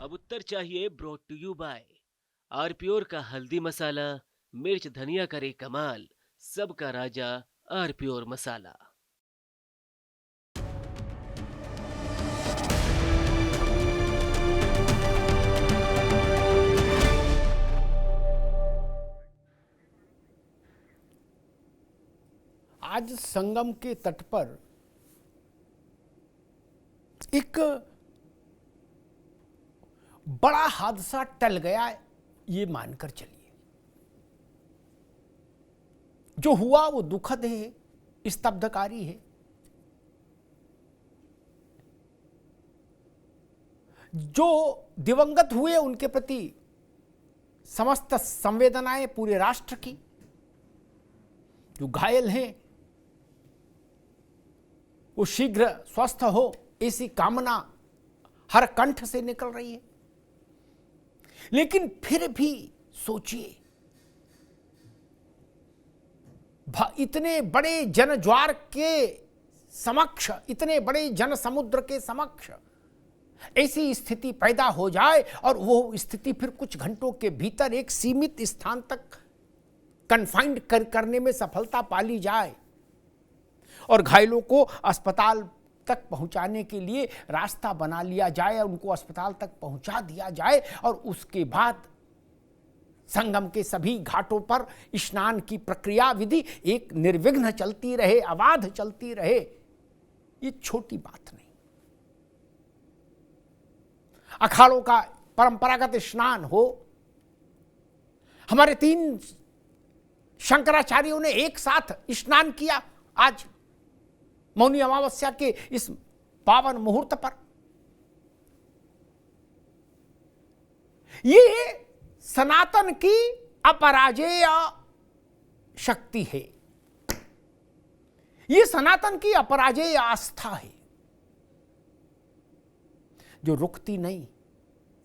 अब उत्तर चाहिए brought to you bye आरप्योर का हल्दी मसाला। मिर्च धनिया करे कमाल, सबका राजा आरप्योर मसाला। आज संगम के तट पर एक बड़ा हादसा टल गया, ये मानकर चलिए। जो हुआ वो दुखद है, स्तब्धकारी है। जो दिवंगत हुए उनके प्रति समस्त संवेदनाएं पूरे राष्ट्र की, जो घायल हैं वो शीघ्र स्वस्थ हो, ऐसी कामना हर कंठ से निकल रही है। लेकिन फिर भी सोचिए, इतने बड़े जनज्वार के समक्ष, इतने बड़े जन समुद्र के समक्ष ऐसी स्थिति पैदा हो जाए और वो स्थिति फिर कुछ घंटों के भीतर एक सीमित स्थान तक कन्फाइंड करने में सफलता पा ली जाए और घायलों को अस्पताल तक पहुंचाने के लिए रास्ता बना लिया जाए, उनको अस्पताल तक पहुंचा दिया जाए और उसके बाद संगम के सभी घाटों पर स्नान की प्रक्रिया विधि एक निर्विघ्न चलती रहे, अबाध चलती रहे। ये छोटी बात नहीं। अखाड़ों का परंपरागत स्नान हो, हमारे 3 शंकराचार्यों ने एक साथ स्नान किया आज मौनी अमावस्या के इस पावन मुहूर्त पर। ये सनातन की अपराजेय शक्ति है, ये सनातन की अपराजेय आस्था है, जो रुकती नहीं,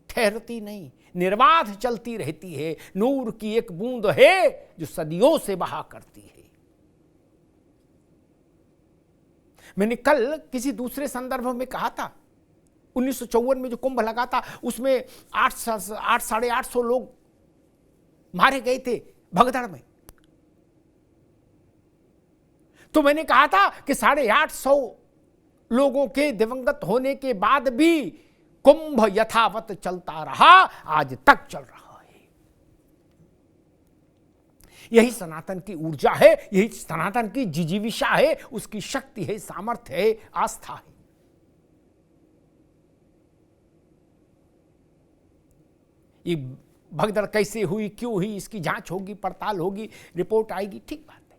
ठहरती नहीं, निर्बाध चलती रहती है। नूर की एक बूंद है जो सदियों से बहा करती है। मैंने कल किसी दूसरे संदर्भ में कहा था, 1954 में जो कुंभ लगा था उसमें 800-850 लोग मारे गए थे भगदड़ में। तो मैंने कहा था कि 850 लोगों के दिवंगत होने के बाद भी कुंभ यथावत चलता रहा, आज तक चल रहा है। यही सनातन की ऊर्जा है, यही सनातन की जिजीविषा है, उसकी शक्ति है, सामर्थ्य है, आस्था है। ये भगदड़ कैसे हुई, क्यों हुई, इसकी जांच होगी, पड़ताल होगी, रिपोर्ट आएगी, ठीक बात है।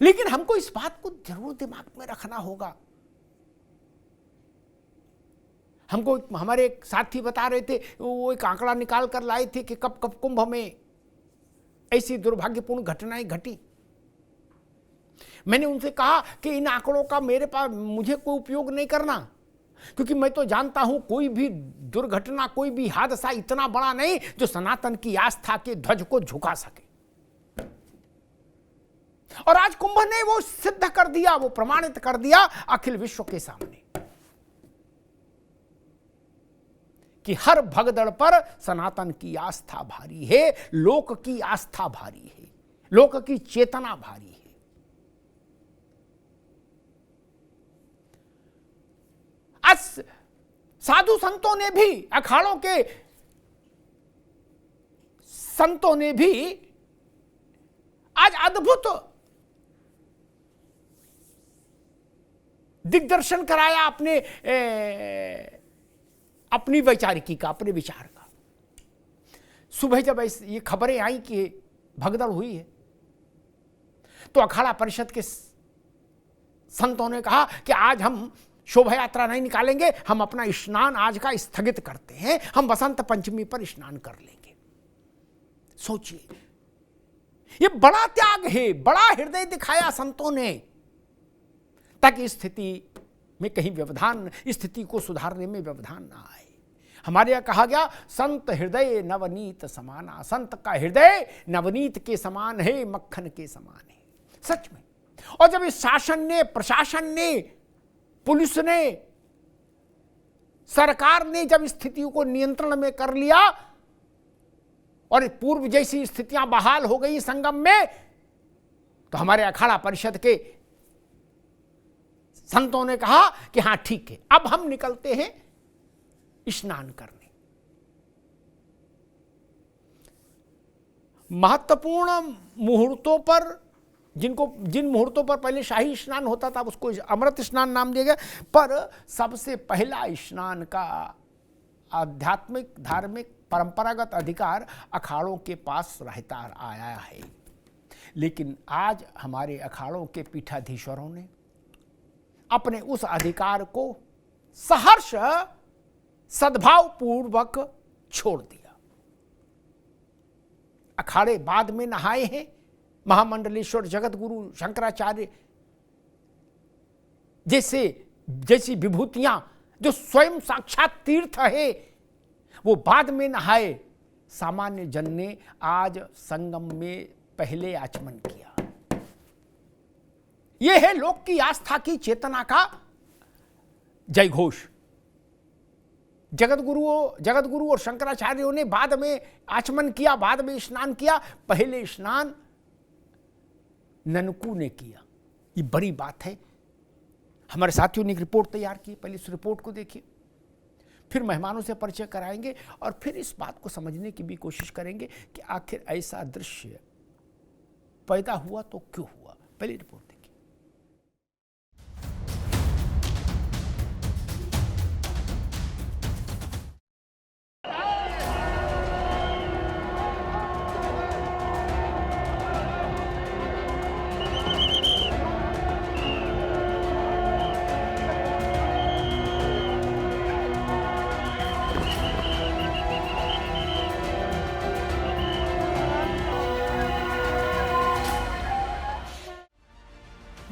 लेकिन हमको इस बात को जरूर दिमाग में रखना होगा। हमको हमारे एक साथी बता रहे थे, वो एक आंकड़ा निकाल कर लाए थे कि कब कब कुंभ में ऐसी दुर्भाग्यपूर्ण घटनाएं घटी। मैंने उनसे कहा कि इन आंकड़ों का मेरे पास मुझे कोई उपयोग नहीं करना, क्योंकि मैं तो जानता हूं कोई भी दुर्घटना, कोई भी हादसा इतना बड़ा नहीं जो सनातन की आस्था के ध्वज को झुका सके। और आज कुंभ ने वो सिद्ध कर दिया, वो प्रमाणित कर दिया अखिल विश्व के सामने कि हर भगदड़ पर सनातन की आस्था भारी है, लोक की आस्था भारी है, लोक की चेतना भारी है। आज साधु संतों ने भी, अखाड़ों के संतों ने भी आज अद्भुत दिग्दर्शन कराया अपनी वैचारिकी का, अपने विचार का। सुबह जब ये खबरें आई कि भगदड़ हुई है, तो अखाड़ा परिषद के संतों ने कहा कि आज हम शोभा यात्रा नहीं निकालेंगे, हम अपना स्नान आज का स्थगित करते हैं, हम बसंत पंचमी पर स्नान कर लेंगे। सोचिए, ये बड़ा त्याग है, बड़ा हृदय दिखाया संतों ने, ताकि स्थिति में कहीं व्यवधान, स्थिति को सुधारने में व्यवधान ना आए। हमारे यहां कहा गया, संत हृदय नवनीत समाना। संत का हृदय नवनीत के समान है, मक्खन के समान है, सच में। और जब इस शासन ने, प्रशासन ने, पुलिस ने, सरकार ने जब स्थितियों को नियंत्रण में कर लिया और पूर्व जैसी स्थितियां बहाल हो गई संगम में, तो हमारे अखाड़ा परिषद के संतों ने कहा कि हां ठीक है, अब हम निकलते हैं स्नान करने। महत्वपूर्ण मुहूर्तों पर, जिन मुहूर्तों पर पहले शाही स्नान होता था उसको अमृत स्नान नाम दिया गया, पर सबसे पहला स्नान का आध्यात्मिक धार्मिक परंपरागत अधिकार अखाड़ों के पास रहता आया है। लेकिन आज हमारे अखाड़ों के पीठाधीश्वरों ने अपने उस अधिकार को सहर्ष सद्भाव पूर्वक छोड़ दिया। अखाड़े बाद में नहाए हैं। महामंडलेश्वर जगत गुरु शंकराचार्य जैसी विभूतियां जो स्वयं साक्षात तीर्थ है, वो बाद में नहाए। सामान्य जन ने आज संगम में पहले आचमन किया। यह है लोक की आस्था की चेतना का जयघोष। जगत गुरु और शंकराचार्यों ने बाद में आचमन किया, बाद में स्नान किया। पहले स्नान ननकू ने किया। ये बड़ी बात है। हमारे साथियों ने एक रिपोर्ट तैयार की, पहले इस रिपोर्ट को देखिए, फिर मेहमानों से परिचय कराएंगे और फिर इस बात को समझने की भी कोशिश करेंगे कि आखिर ऐसा दृश्य पैदा हुआ तो क्यों हुआ। पहली रिपोर्ट देखिए।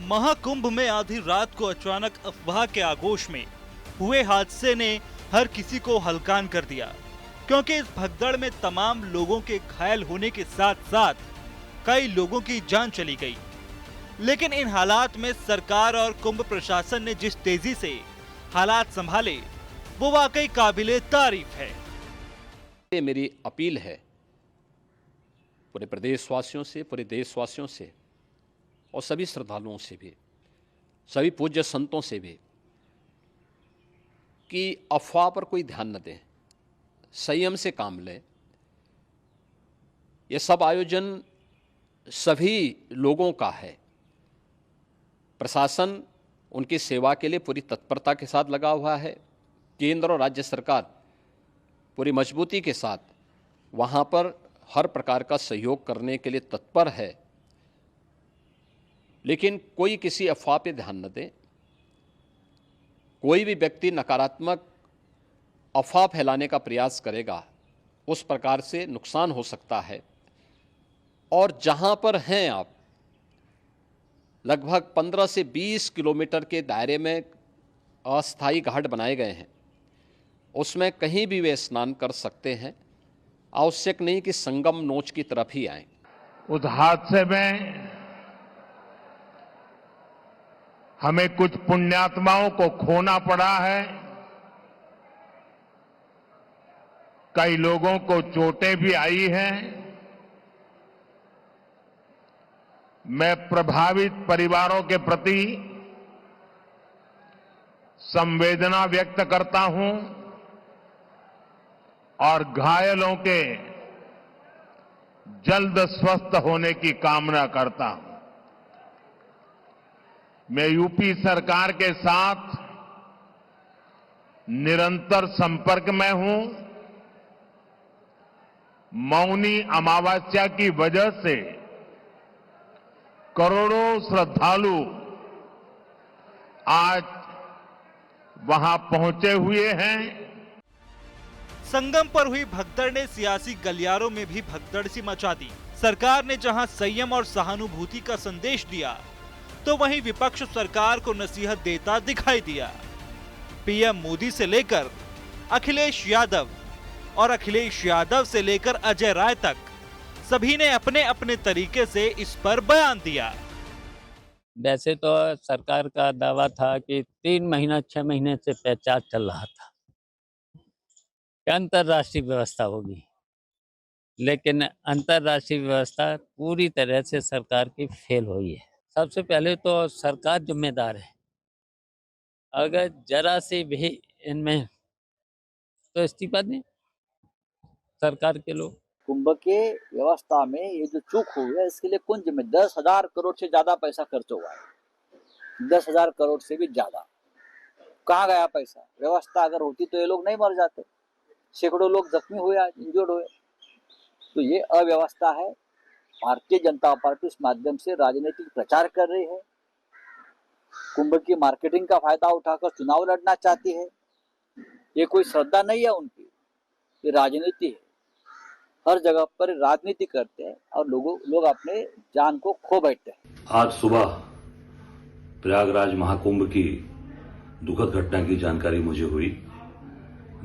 महाकुंभ में आधी रात को अचानक अफवाह के आगोश में हुए हादसे ने हर किसी को हलकान कर दिया, क्योंकि इस भगदड़ में तमाम लोगों के घायल होने के साथ साथ कई लोगों की जान चली गई। लेकिन इन हालात में सरकार और कुंभ प्रशासन ने जिस तेजी से हालात संभाले, वो वाकई काबिले तारीफ है। ये मेरी अपील है पूरे प्रदेशवासियों से, पूरे देशवासियों से और सभी श्रद्धालुओं से भी, सभी पूज्य संतों से भी, कि अफवाह पर कोई ध्यान न दें, संयम से काम लें। ये सब आयोजन सभी लोगों का है। प्रशासन उनकी सेवा के लिए पूरी तत्परता के साथ लगा हुआ है। केंद्र और राज्य सरकार पूरी मजबूती के साथ वहाँ पर हर प्रकार का सहयोग करने के लिए तत्पर है। लेकिन कोई किसी अफवाह पे ध्यान न दे। कोई भी व्यक्ति नकारात्मक अफवाह फैलाने का प्रयास करेगा, उस प्रकार से नुकसान हो सकता है। और जहां पर हैं आप, लगभग 15 से 20 किलोमीटर के दायरे में अस्थायी घाट बनाए गए हैं, उसमें कहीं भी वे स्नान कर सकते हैं। आवश्यक नहीं कि संगम नोच की तरफ ही आएं। उस हादसे में हमें कुछ पुण्यात्माओं को खोना पड़ा है। कई लोगों को चोटें भी आई हैं। मैं प्रभावित परिवारों के प्रति संवेदना व्यक्त करता हूं और घायलों के जल्द स्वस्थ होने की कामना करता हूं। मैं यूपी सरकार के साथ निरंतर संपर्क में हूं। मौनी अमावस्या की वजह से करोड़ों श्रद्धालु आज वहां पहुंचे हुए हैं। संगम पर हुई भगदड़ ने सियासी गलियारों में भी भगदड़ सी मचा दी। सरकार ने जहां संयम और सहानुभूति का संदेश दिया, तो वहीं विपक्ष सरकार को नसीहत देता दिखाई दिया। पीएम मोदी से लेकर अखिलेश यादव और अखिलेश यादव से लेकर अजय राय तक सभी ने अपने अपने तरीके से इस पर बयान दिया। वैसे तो सरकार का दावा था कि 3 महीना 6 महीने से प्रचार चल रहा था, कि अंतर्राष्ट्रीय व्यवस्था होगी, लेकिन अंतर्राष्ट्रीय व्यवस्था पूरी तरह से सरकार की फेल हुई है। सबसे पहले तो सरकार जिम्मेदार है। अगर जरा सी भी इनमें तो इस्तीफा दें सरकार के लोग। कुंभ के व्यवस्था में ये जो चूक हुई है इसके लिए कौन जिम्मेदार? 10,000 करोड़ से ज्यादा पैसा खर्च हुआ है, 10,000 करोड़ से भी ज्यादा। कहाँ गया पैसा? व्यवस्था अगर होती तो ये लोग नहीं मर जाते, सैकड़ों लोग जख्मी हुए, इंजर्ड हुए। तो ये अव्यवस्था है। भारतीय जनता पार्टी इस माध्यम से राजनीतिक प्रचार कर रही है, कुंभ की मार्केटिंग का फायदा उठाकर चुनाव लड़ना चाहती है। ये कोई श्रद्धा नहीं है उनकी, ये राजनीति है। हर जगह पर राजनीति करते हैं और लोग अपने जान को खो बैठते हैं। आज सुबह प्रयागराज महाकुंभ की दुखद घटना की जानकारी मुझे हुई,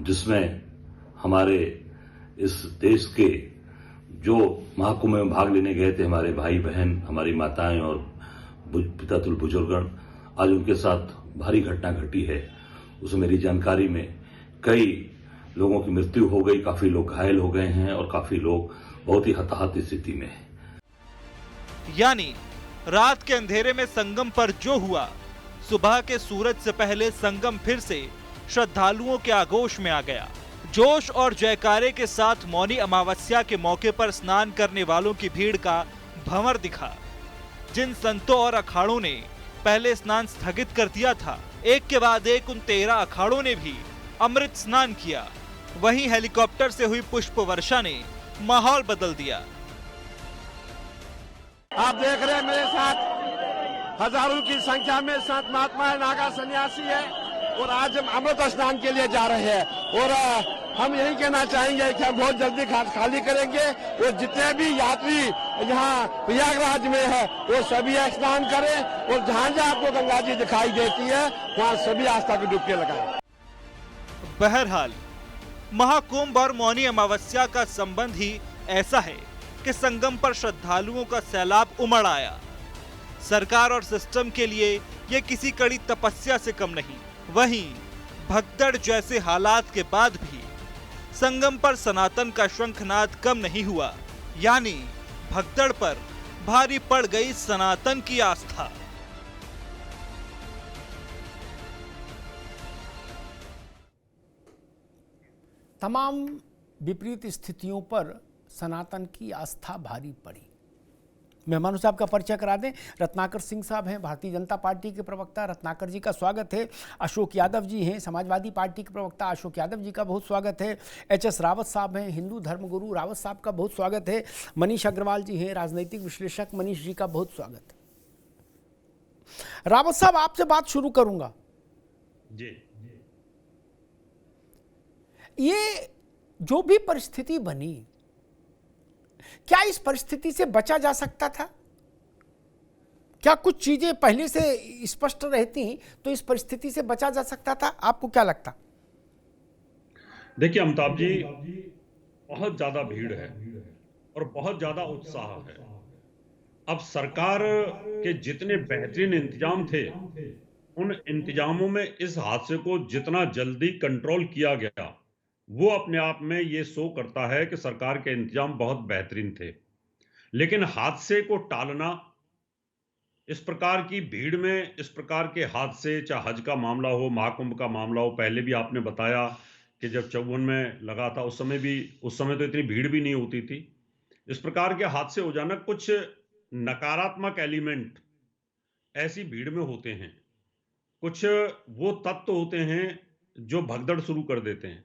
जिसमें हमारे इस देश के जो महाकुंभ में भाग लेने गए थे, हमारे भाई बहन, हमारी माताएं और पितातुल बुजुर्गगण, आज उनके साथ भारी घटना घटी है। उसमें मेरी जानकारी में कई लोगों की मृत्यु हो गई, काफी लोग घायल हो गए हैं और काफी लोग बहुत ही हताहत स्थिति में हैं। यानी रात के अंधेरे में संगम पर जो हुआ, सुबह के सूरज से पहले संगम फिर से श्रद्धालुओं के आगोश में आ गया। जोश और जयकारे के साथ मौनी अमावस्या के मौके पर स्नान करने वालों की भीड़ का भंवर दिखा। जिन संतों और अखाड़ों ने पहले स्नान स्थगित कर दिया था, एक के बाद एक उन 13 अखाड़ों ने भी अमृत स्नान किया। वहीं हेलीकॉप्टर से हुई पुष्प वर्षा ने माहौल बदल दिया। आप देख रहे हैं मेरे साथ हजारों की संख्या में संत महात्मा नागा सन्यासी है और आज हम अमृत स्नान के लिए जा रहे हैं। और हम यही कहना चाहेंगे कि हम बहुत जल्दी घाट खाली करेंगे और जितने भी यात्री यहाँ प्रयागराज में है वो सभी स्नान करें और जहाँ जहाँ आपको गंगा जी दिखाई देती है वहाँ सभी आस्था की डुबकी लगाएं। बहरहाल महाकुंभ और मौनी अमावस्या का संबंध ही ऐसा है कि संगम पर श्रद्धालुओं का सैलाब उमड़ आया। सरकार और सिस्टम के लिए ये किसी कड़ी तपस्या से कम नहीं। वहीं भगदड़ जैसे हालात के बाद भी संगम पर सनातन का शंखनाद कम नहीं हुआ। यानी भगदड़ पर भारी पड़ गई सनातन की आस्था। तमाम विपरीत स्थितियों पर सनातन की आस्था भारी पड़ी। मेहमानों साहब का परिचय करा दें। रत्नाकर सिंह साहब हैं, भारतीय जनता पार्टी के प्रवक्ता, रत्नाकर जी का स्वागत है। अशोक यादव जी हैं, समाजवादी पार्टी के प्रवक्ता, अशोक यादव जी का बहुत स्वागत है। एच.एस. रावत साहब हैं, हिंदू धर्मगुरु, रावत साहब का बहुत स्वागत है। मनीष अग्रवाल जी हैं, राजनीतिक विश्लेषक, मनीष जी का बहुत स्वागत है। रावत साहब, आपसे बात शुरू करूंगा जी। ये जो भी परिस्थिति बनी, क्या इस परिस्थिति से बचा जा सकता था? क्या कुछ चीजें पहले से स्पष्ट रहती तो इस परिस्थिति से बचा जा सकता था? आपको क्या लगता? देखिए अमिताभ जी, बहुत ज्यादा भीड़ है और बहुत ज्यादा उत्साह है। अब सरकार के जितने बेहतरीन इंतजाम थे, उन इंतजामों में इस हादसे को जितना जल्दी कंट्रोल किया गया, वो अपने आप में ये शो करता है कि सरकार के इंतजाम बहुत बेहतरीन थे। लेकिन हादसे को टालना, इस प्रकार की भीड़ में इस प्रकार के हादसे, चाहे हज का मामला हो, महाकुंभ का मामला हो, पहले भी आपने बताया कि जब 54 में लगा था उस समय तो इतनी भीड़ भी नहीं होती थी। इस प्रकार के हादसे हो जाना, कुछ नकारात्मक एलिमेंट ऐसी भीड़ में होते हैं, कुछ वो तत्व होते हैं जो भगदड़ शुरू कर देते हैं।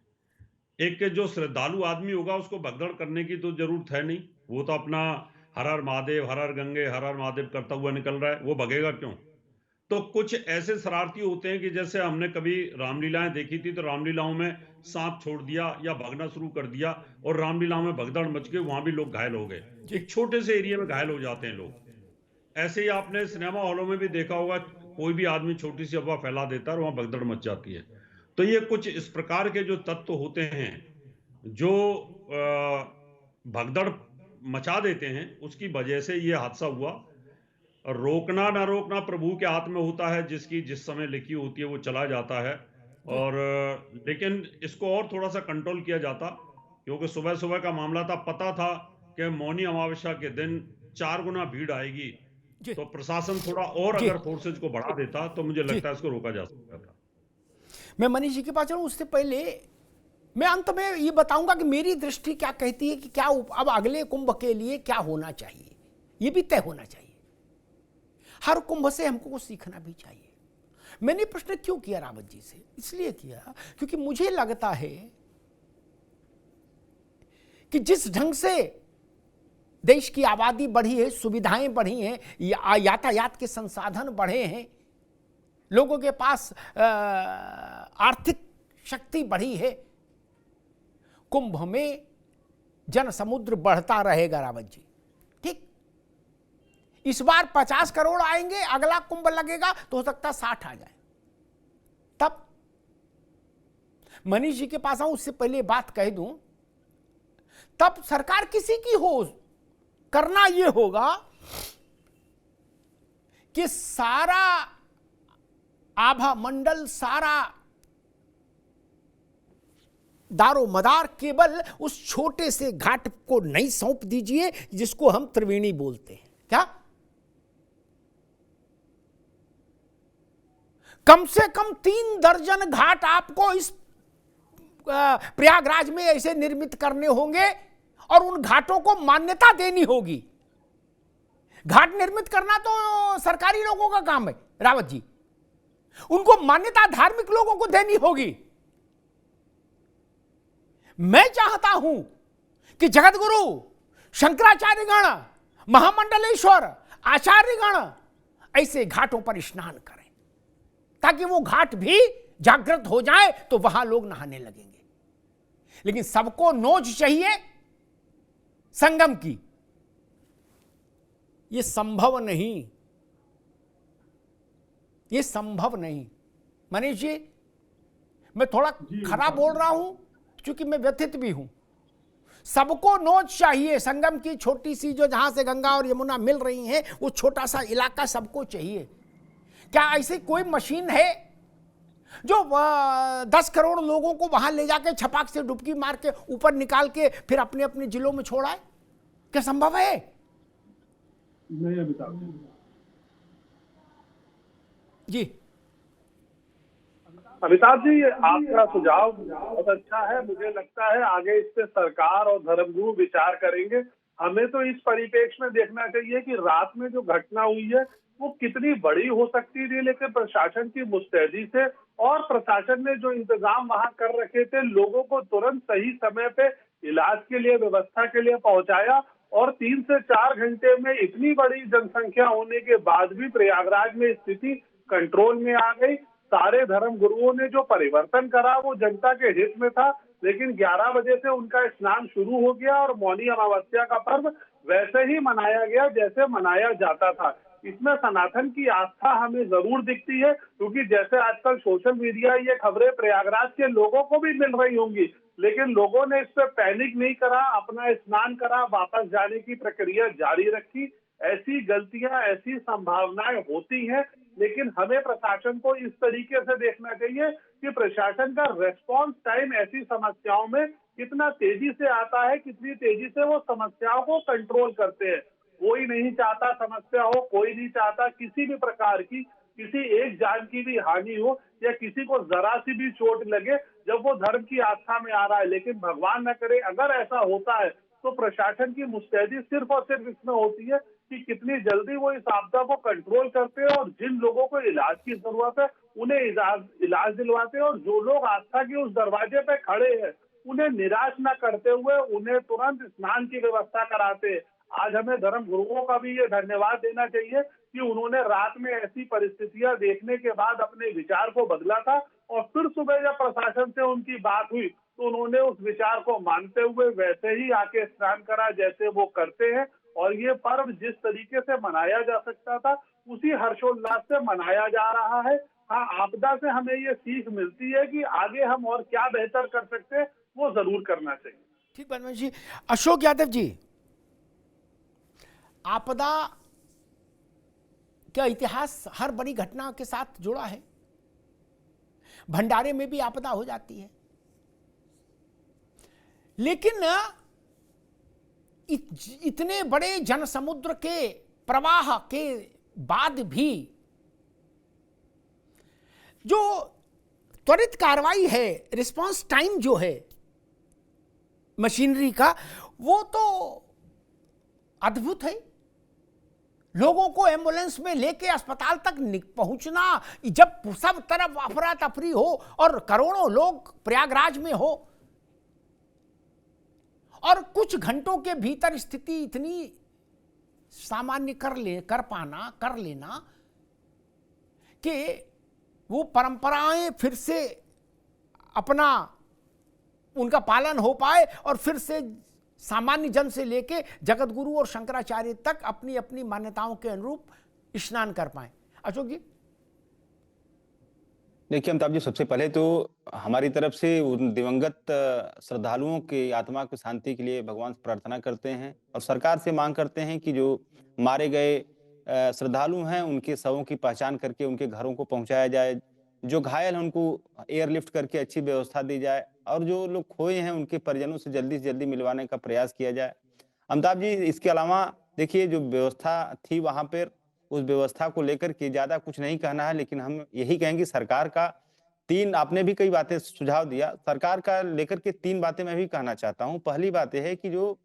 एक जो श्रद्धालु आदमी होगा उसको भगदड़ करने की तो जरूरत है नहीं, वो तो अपना हर हर महादेव, हर हर गंगे, हर हर महादेव करता हुआ निकल रहा है, वो भगेगा क्यों? तो कुछ ऐसे शरारती होते हैं कि जैसे हमने कभी रामलीलाएं देखी थी, तो रामलीलाओं में सांप छोड़ दिया या भागना शुरू कर दिया और रामलीलाओं में भगदड़ मच गई, वहां भी लोग घायल हो गए। एक छोटे से एरिया में घायल हो जाते हैं लोग। ऐसे ही आपने सिनेमा हॉलों में भी देखा होगा, कोई भी आदमी छोटी सी अफवाह फैला देता है और वहां भगदड़ मच जाती है। तो ये कुछ इस प्रकार के जो तत्व होते हैं जो भगदड़ मचा देते हैं, उसकी वजह से ये हादसा हुआ। रोकना ना रोकना प्रभु के हाथ में होता है, जिसकी जिस समय लिखी होती है वो चला जाता है। और लेकिन इसको और थोड़ा सा कंट्रोल किया जाता, क्योंकि सुबह सुबह का मामला था, पता था कि मौनी अमावस्या के दिन 4 गुना भीड़ आएगी, जी तो प्रशासन थोड़ा और जी अगर फोर्सेज को बढ़ा देता तो मुझे जी लगता है इसको रोका जा सकता था। मैं मनीष जी के पास चलूं उससे पहले मैं अंत में ये बताऊंगा कि मेरी दृष्टि क्या कहती है कि क्या अब अगले कुंभ के लिए क्या होना चाहिए, ये भी तय होना चाहिए। हर कुंभ से हमको कुछ सीखना भी चाहिए। मैंने प्रश्न क्यों किया रावत जी से, इसलिए किया क्योंकि मुझे लगता है कि जिस ढंग से देश की आबादी बढ़ी है, सुविधाएं बढ़ी हैं, यातायात के संसाधन बढ़े हैं, लोगों के पास आर्थिक शक्ति बढ़ी है, कुंभ में जन समुद्र बढ़ता रहेगा रावत जी। ठीक, इस बार 50 करोड़ आएंगे, अगला कुंभ लगेगा तो हो सकता 60 आ जाए। तब मनीष जी के पास आऊं उससे पहले बात कह दूं, तब सरकार किसी की हो, करना यह होगा कि सारा आभा मंडल, सारा दारो मदार केवल उस छोटे से घाट को नहीं सौंप दीजिए जिसको हम त्रिवेणी बोलते हैं। क्या कम से कम 3 दर्जन घाट आपको इस प्रयागराज में ऐसे निर्मित करने होंगे और उन घाटों को मान्यता देनी होगी। घाट निर्मित करना तो सरकारी लोगों का काम है रावत जी, उनको मान्यता धार्मिक लोगों को देनी होगी। मैं चाहता हूं कि जगतगुरु शंकराचार्यगण, महामंडलेश्वर, आचार्यगण ऐसे घाटों पर स्नान करें ताकि वो घाट भी जागृत हो जाए तो वहां लोग नहाने लगेंगे। लेकिन सबको नोच चाहिए संगम की, ये संभव नहीं, ये संभव नहीं। मनीष जी, मैं थोड़ा खराब बोल रहा हूं क्योंकि मैं व्यथित भी हूं। सबको नोच चाहिए, संगम की छोटी सी जो जहां से गंगा और यमुना मिल रही हैं वो छोटा सा इलाका सबको चाहिए। क्या ऐसी कोई मशीन है जो 10 करोड़ लोगों को वहां ले जाके छपाक से डुबकी मार के ऊपर निकाल के फिर अपने अपने जिलों में छोड़ाए? क्या संभव है? नहीं अमिताभ जी। अमिताभ जी, आपका सुझाव बहुत अच्छा है। मुझे लगता है आगे इस पे सरकार और धर्मगुरु विचार करेंगे। हमें तो इस परिप्रेक्ष्य में देखना चाहिए कि रात में जो घटना हुई है वो कितनी बड़ी हो सकती थी, लेकिन प्रशासन की मुस्तैदी से और प्रशासन ने जो इंतजाम वहां कर रखे थे, लोगों को तुरंत सही समय पे इलाज के लिए, व्यवस्था के लिए पहुंचाया और 3 से 4 घंटे में इतनी बड़ी जनसंख्या होने के बाद भी प्रयागराज में स्थिति कंट्रोल में आ गई। सारे धर्म गुरुओं ने जो परिवर्तन करा वो जनता के हित में था, लेकिन 11 बजे से उनका स्नान शुरू हो गया और मौनी अमावस्या का पर्व वैसे ही मनाया गया जैसे मनाया जाता था। इसमें सनातन की आस्था हमें जरूर दिखती है, क्योंकि जैसे आजकल सोशल मीडिया ये खबरें प्रयागराज के लोगों को भी मिल रही होंगी, लेकिन लोगों ने इस पर पैनिक नहीं करा, अपना स्नान करा, वापस जाने की प्रक्रिया जारी रखी। ऐसी गलतियां, ऐसी संभावनाएं होती हैं, लेकिन हमें प्रशासन को इस तरीके से देखना चाहिए कि प्रशासन का रेस्पॉन्स टाइम ऐसी समस्याओं में कितना तेजी से आता है, कितनी तेजी से वो समस्याओं को कंट्रोल करते हैं। कोई नहीं चाहता समस्या हो, कोई नहीं चाहता किसी भी प्रकार की किसी एक जान की भी हानि हो या किसी को जरा सी भी चोट लगे जब वो धर्म की आस्था में आ रहा है। लेकिन भगवान न करे अगर ऐसा होता है तो प्रशासन की मुस्तैदी सिर्फ और सिर्फ इसमें होती है कि कितनी जल्दी वो इस आपदा को कंट्रोल करते हैं और जिन लोगों को इलाज की जरूरत है उन्हें इलाज दिलवाते हैं, और जो लोग आस्था के उस दरवाजे पे खड़े हैं उन्हें निराश न करते हुए उन्हें तुरंत स्नान की व्यवस्था कराते हैं। आज हमें धर्म गुरुओं का भी ये धन्यवाद देना चाहिए कि उन्होंने रात में ऐसी परिस्थितियां देखने के बाद अपने विचार को बदला था और फिर सुबह जब प्रशासन से उनकी बात हुई तो उन्होंने उस विचार को मानते हुए वैसे ही आके स्नान करा जैसे वो करते हैं। और ये पर्व जिस तरीके से मनाया जा सकता था उसी हर्षोल्लास से मनाया जा रहा है। हाँ, आपदा से हमें ये सीख मिलती है कि आगे हम और क्या बेहतर कर सकते हैं वो जरूर करना चाहिए। ठीक बनवान जी। अशोक यादव जी, आपदा का इतिहास हर बड़ी घटना के साथ जुड़ा है। भंडारे में भी आपदा हो जाती है। लेकिन इतने बड़े जनसमुद्र के प्रवाह के बाद भी जो त्वरित कार्रवाई है, रिस्पांस टाइम जो है मशीनरी का, वो तो अद्भुत है। लोगों को एम्बुलेंस में लेके अस्पताल तक पहुंचना, जब सब तरफ अफरा तफरी हो और करोड़ों लोग प्रयागराज में हो, और कुछ घंटों के भीतर स्थिति इतनी सामान्य कर लेना कि वो परंपराएं फिर से अपना उनका पालन हो पाए और फिर से सामान्य जन से लेके जगत गुरु और शंकराचार्य तक अपनी अपनी मान्यताओं के अनुरूप स्नान कर पाए। अशोक जी। देखिए अमिताभ जी, सबसे पहले तो हमारी तरफ से उन दिवंगत श्रद्धालुओं की आत्मा की शांति के लिए भगवान से प्रार्थना करते हैं और सरकार से मांग करते हैं कि जो मारे गए श्रद्धालु हैं उनके शवों की पहचान करके उनके घरों को पहुंचाया जाए, जो घायल हैं उनको एयरलिफ्ट करके अच्छी व्यवस्था दी जाए और जो लोग खोए हैं उनके परिजनों से जल्दी मिलवाने का प्रयास किया जाए। अमिताभ जी, इसके अलावा देखिए जो व्यवस्था थी वहां पर, उस व्यवस्था को लेकर के ज्यादा कुछ नहीं कहना है, लेकिन हम यही कहेंगे सरकार का आपने भी कई बातें सुझाव दिया, सरकार का लेकर के 3 बातें मैं भी कहना चाहता हूं। पहली बात यह है कि जो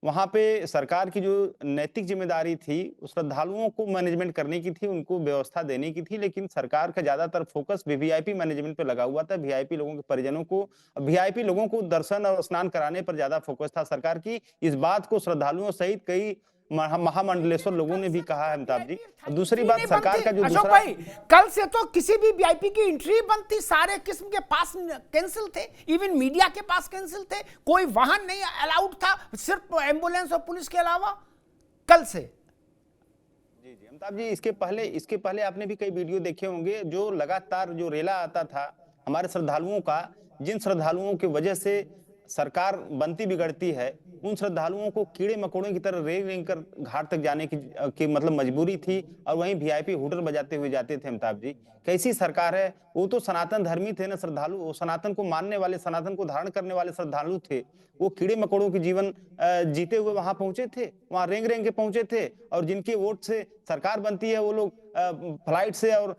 वहां पे सरकार की जो नैतिक जिम्मेदारी थी, श्रद्धालुओं को मैनेजमेंट करने की थी, उनको व्यवस्था देने की थी, लेकिन सरकार का ज्यादातर फोकस वीवीआईपी मैनेजमेंट पे लगा हुआ था। वीआईपी लोगों के परिजनों को, वीआईपी लोगों को दर्शन और स्नान कराने पर ज्यादा फोकस था सरकार की। इस बात को श्रद्धालुओं सहित कई महामंडलेश्वर लोगों ने भी कहा है अमिताभ जी। दूसरी बात, सरकार का जो अशोक भाई, कल से तो किसी भी वीआईपी की एंट्री बंद थी, सारे किस्म के पास कैंसिल थे, इवन मीडिया के पास कैंसिल थे, कोई वाहन नहीं अलाउड था, सिर्फ एम्बुलेंस और पुलिस के अलावा कल से। जी अमिताभ जी, इसके पहले आपने भी कई वीडियो देखे होंगे जो लगातार जो रेला आता था हमारे श्रद्धालुओं का, जिन श्रद्धालुओं की वजह से सरकार बनती बिगड़ती है, उन श्रद्धालुओं को कीड़े मकोड़ों की तरह रेंग कर घाट तक जाने की मतलब मजबूरी थी, और वहीं वीआईपी हुटर बजाते हुए जाते थे। अमिताभ जी, कैसी सरकार है? वो तो सनातन धर्मी थे ना श्रद्धालु, वो सनातन को मानने वाले, सनातन को धारण करने वाले श्रद्धालु थे। वो कीड़े मकोड़ों की जीवन जीते हुए वहां पहुंचे थे, वहां रेंग के पहुंचे थे, और जिनके वोट से सरकार बनती है वो लोग फ्लाइट से और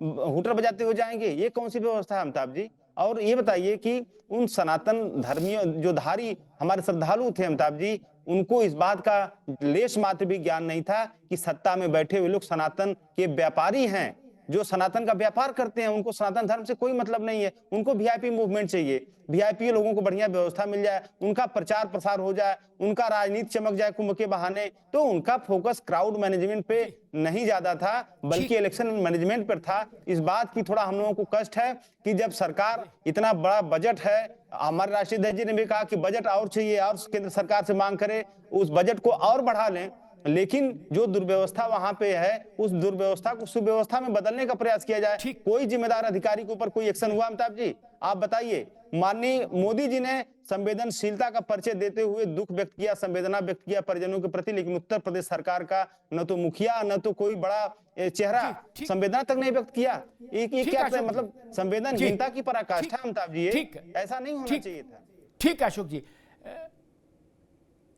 हुटर बजाते हुए जाएंगे। ये कौन सी व्यवस्था है अमिताभ जी? और ये बताइए कि उन सनातन धर्मियों जो धारी हमारे श्रद्धालु थे अमिताभ जी, उनको इस बात का लेश मात्र भी ज्ञान नहीं था कि सत्ता में बैठे हुए लोग सनातन के व्यापारी हैं, जो सनातन का व्यापार करते हैं। उनको सनातन धर्म से कोई मतलब नहीं है, उनको वीआईपी मूवमेंट चाहिए, वीआईपी लोगों को बढ़िया व्यवस्था मिल जाए, उनका प्रचार प्रसार हो जाए, उनका राजनीति चमक जाए कुंभ के बहाने। तो उनका फोकस क्राउड मैनेजमेंट पे नहीं ज्यादा था, बल्कि इलेक्शन मैनेजमेंट पर था। इस बात की थोड़ा हम लोगों को कष्ट है कि जब सरकार इतना बड़ा बजट है, हमारे राष्ट्रीय अध्यक्ष जी ने भी कहा कि बजट और चाहिए और केंद्र सरकार से मांग करे उस बजट को और बढ़ा लें, लेकिन जो दुर्व्यवस्था वहां पे है उस दुर्व्यवस्था को सुव्यवस्था में बदलने का प्रयास किया जाए। कोई जिम्मेदार अधिकारी के ऊपर कोई एक्शन हुआ अमिताभ जी? आप बताइए। माननीय मोदी जी ने संवेदनशीलता का परिचय देते हुए दुख व्यक्त किया, संवेदना व्यक्त किया परिजनों के प्रति, लेकिन उत्तर प्रदेश सरकार का न तो मुखिया न तो कोई बड़ा चेहरा संवेदना तक नहीं व्यक्त किया। ये क्या मतलब संवेदनहीनता की पराकाष्ठा अमिताभ जी? ऐसा नहीं होना चाहिए था। ठीक है अशोक जी।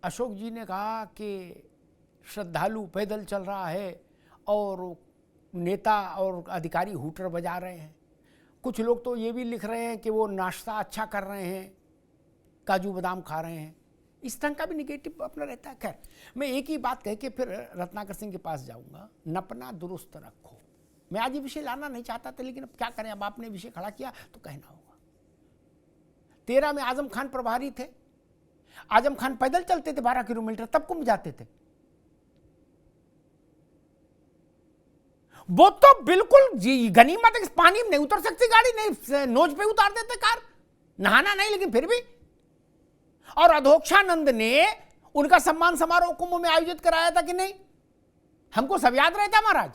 अशोक जी ने कहा कि श्रद्धालु पैदल चल रहा है और नेता और अधिकारी हूटर बजा रहे हैं। कुछ लोग तो ये भी लिख रहे हैं कि वो नाश्ता अच्छा कर रहे हैं, काजू बादाम खा रहे हैं। इस ढंग का भी निगेटिव अपना रहता है। खैर, मैं एक ही बात कह के फिर रत्नाकर सिंह के पास जाऊंगा। नपना दुरुस्त रखो। मैं आज ये विषय लाना नहीं चाहता था, लेकिन अब क्या करें, अब आपने विषय खड़ा किया तो कहना होगा। 13 में आजम खान प्रभारी थे। आजम खान पैदल चलते थे 12 किलोमीटर, तब कुंभ जाते थे। वो तो बिल्कुल गनीमत है, पानी में नहीं उतर सकती गाड़ी, नहीं नोज पे उतार देते कार, नहाना नहीं, लेकिन फिर भी। और अधोक्षानंद ने उनका सम्मान समारोह कुंभ में आयोजित कराया था कि नहीं? हमको सब याद रहता महाराज।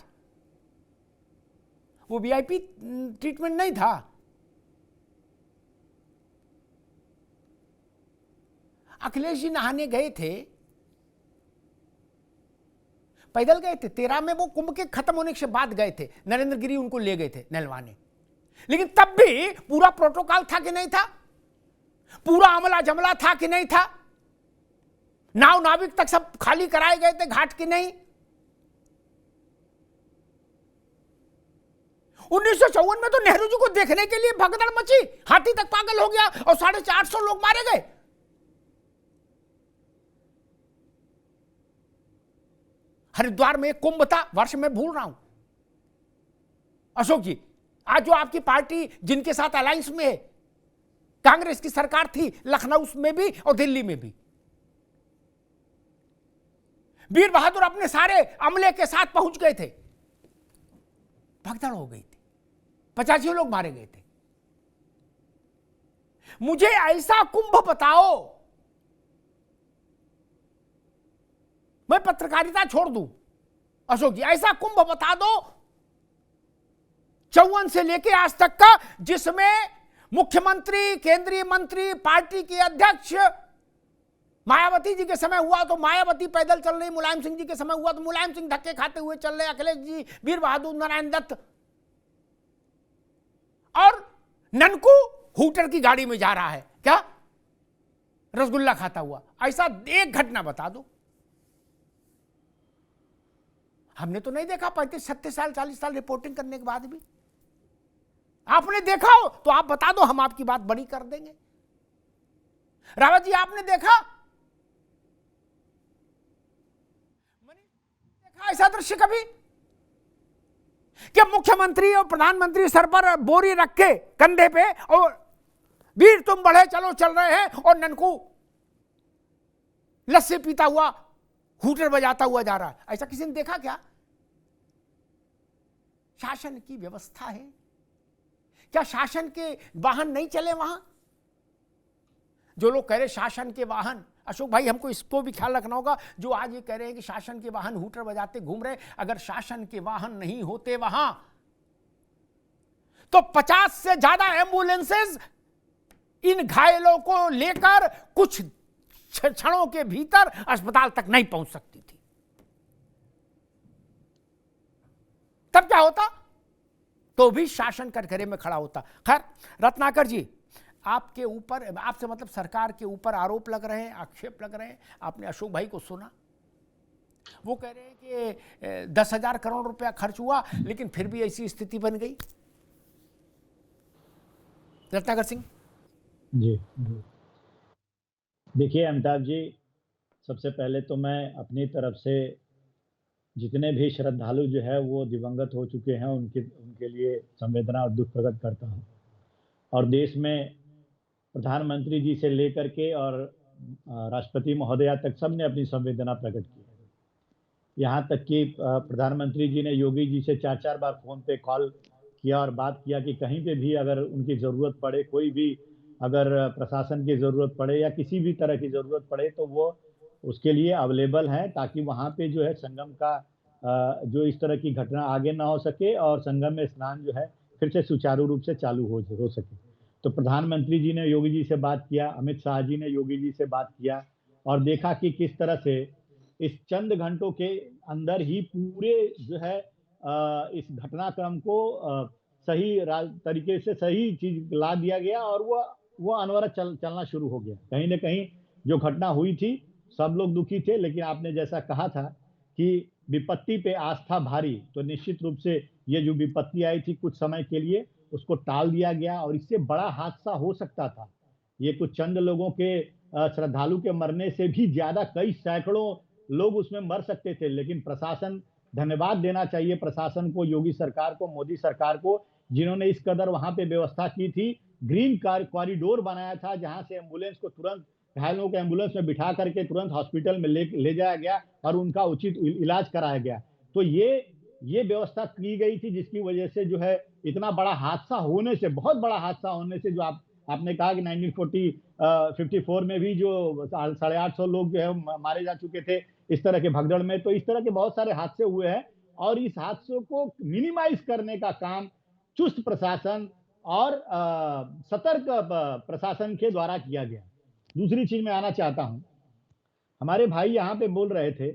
वो वीआईपी ट्रीटमेंट नहीं था। अखिलेश जी नहाने गए थे, पैदल गए थे। 13 में वो कुंभ के खत्म होने के बाद गए थे, नरेंद्र गिरी उनको ले गए थे नहलवाने। लेकिन तब भी पूरा प्रोटोकॉल था कि नहीं था? पूरा अमला जमला था कि नहीं था? नाव नाविक तक सब खाली कराए गए थे घाट की नहीं? 1954 में तो नेहरू जी को देखने के लिए भगदड़ मची, हाथी तक पागल हो गया और 450 लोग मारे गए। हरिद्वार में एक कुंभ था, वर्ष में भूल रहा हूं। अशोक जी, आज जो आपकी पार्टी जिनके साथ अलायंस में है, कांग्रेस की सरकार थी लखनऊ में भी और दिल्ली में भी, वीर बहादुर अपने सारे अमले के साथ पहुंच गए थे, भगदड़ हो गई थी, 85 लोग मारे गए थे। मुझे ऐसा कुंभ बताओ, मैं पत्रकारिता छोड़ दूं अशोक जी, ऐसा कुंभ बता दो 54 से लेके आज तक का, जिसमें मुख्यमंत्री, केंद्रीय मंत्री, पार्टी के अध्यक्ष, मायावती जी के समय हुआ तो मायावती पैदल चल रही, मुलायम सिंह जी के समय हुआ तो मुलायम सिंह धक्के खाते हुए चल रहे, अखिलेश जी, वीर बहादुर, नारायण दत्त, और ननकू हूटर की गाड़ी में जा रहा है, क्या रसगुल्ला खाता हुआ। ऐसा एक घटना बता दो। हमने तो नहीं देखा 35-36 साल 40 साल रिपोर्टिंग करने के बाद भी। आपने देखा हो तो आप बता दो, हम आपकी बात बड़ी कर देंगे। रावत जी, आपने देखा ऐसा दृश्य कभी कि मुख्यमंत्री और प्रधानमंत्री सर पर बोरी रख के कंधे पे, और वीर तुम बढ़े चलो चल रहे हैं, और ननकू लस्सी पीता हुआ हूटर बजाता हुआ जा रहा है? ऐसा किसी ने देखा क्या? शासन की व्यवस्था है क्या? शासन के वाहन नहीं चले वहां? जो लोग कह रहे शासन के वाहन, अशोक भाई हमको इसको भी ख्याल रखना होगा, जो आज ये कह रहे हैं कि शासन के वाहन हूटर बजाते घूम रहे, अगर शासन के वाहन नहीं होते वहां तो 50 से ज्यादा एम्बुलेंसेस इन घायलों को लेकर कुछ क्षणों के भीतर अस्पताल तक नहीं पहुंच सकती थी। तब क्या होता? तो भी शासन कटघरे में खड़ा होता। खैर, रत्नाकर जी, आपके ऊपर, आपसे मतलब सरकार के ऊपर आरोप लग रहे हैं, आक्षेप लग रहे हैं। आपने अशोक भाई को सुना, वो कह रहे हैं कि 10,000 करोड़ रुपया खर्च हुआ लेकिन फिर भी ऐसी स्थिति बन गई। रत्नाकर सिंह जी, देखिए अमिताभ जी, सबसे पहले तो मैं अपनी तरफ से जितने भी श्रद्धालु जो है वो दिवंगत हो चुके हैं उनके लिए संवेदना और दुख प्रकट करता हूँ। और देश में प्रधानमंत्री जी से लेकर के और राष्ट्रपति महोदया तक सबने अपनी संवेदना प्रकट की। यहाँ तक कि प्रधानमंत्री जी ने योगी जी से 4-4 बार फ़ोन पे कॉल किया और बात किया कि कहीं पे भी अगर उनकी ज़रूरत पड़े, कोई भी अगर प्रशासन की ज़रूरत पड़े या किसी भी तरह की ज़रूरत पड़े तो वो उसके लिए अवेलेबल हैं, ताकि वहाँ पे जो है संगम का जो इस तरह की घटना आगे ना हो सके और संगम में स्नान जो है फिर से सुचारू रूप से चालू हो सके। तो प्रधानमंत्री जी ने योगी जी से बात किया, अमित शाह जी ने योगी जी से बात किया और देखा कि किस तरह से इस चंद घंटों के अंदर ही पूरे जो है इस घटनाक्रम को सही तरीके से सही चीज ला दिया गया और वो अनवरत चलना शुरू हो गया। कहीं ना कहीं जो घटना हुई थी सब लोग दुखी थे, लेकिन आपने जैसा कहा था कि विपत्ति पे आस्था भारी, तो निश्चित रूप से ये जो विपत्ति आई थी कुछ समय के लिए उसको टाल दिया गया और इससे बड़ा हादसा हो सकता था। ये कुछ चंद लोगों के श्रद्धालु के मरने से भी ज्यादा कई सैकड़ों लोग उसमें मर सकते थे। लेकिन प्रशासन, धन्यवाद देना चाहिए प्रशासन को, योगी सरकार को, मोदी सरकार को, जिन्होंने इस कदर वहां पे व्यवस्था की थी। ग्रीन कॉरिडोर बनाया था जहां से एम्बुलेंस को तुरंत, घायलों को एम्बुलेंस में बिठा करके तुरंत हॉस्पिटल में ले जाया गया और उनका उचित इलाज कराया गया। तो ये व्यवस्था की गई थी जिसकी वजह से जो है इतना बड़ा हादसा होने से, बहुत बड़ा हादसा होने से, जो आपने कहा कि 1954 में भी जो 850 लोग जो है मारे जा चुके थे इस तरह के भगदड़ में, तो इस तरह के बहुत सारे हादसे हुए हैं और इस हादसों को मिनिमाइज करने का काम चुस्त प्रशासन और सतर्क प्रशासन के द्वारा किया गया। दूसरी चीज मैं आना चाहता हूं, हमारे भाई यहाँ पे बोल रहे थे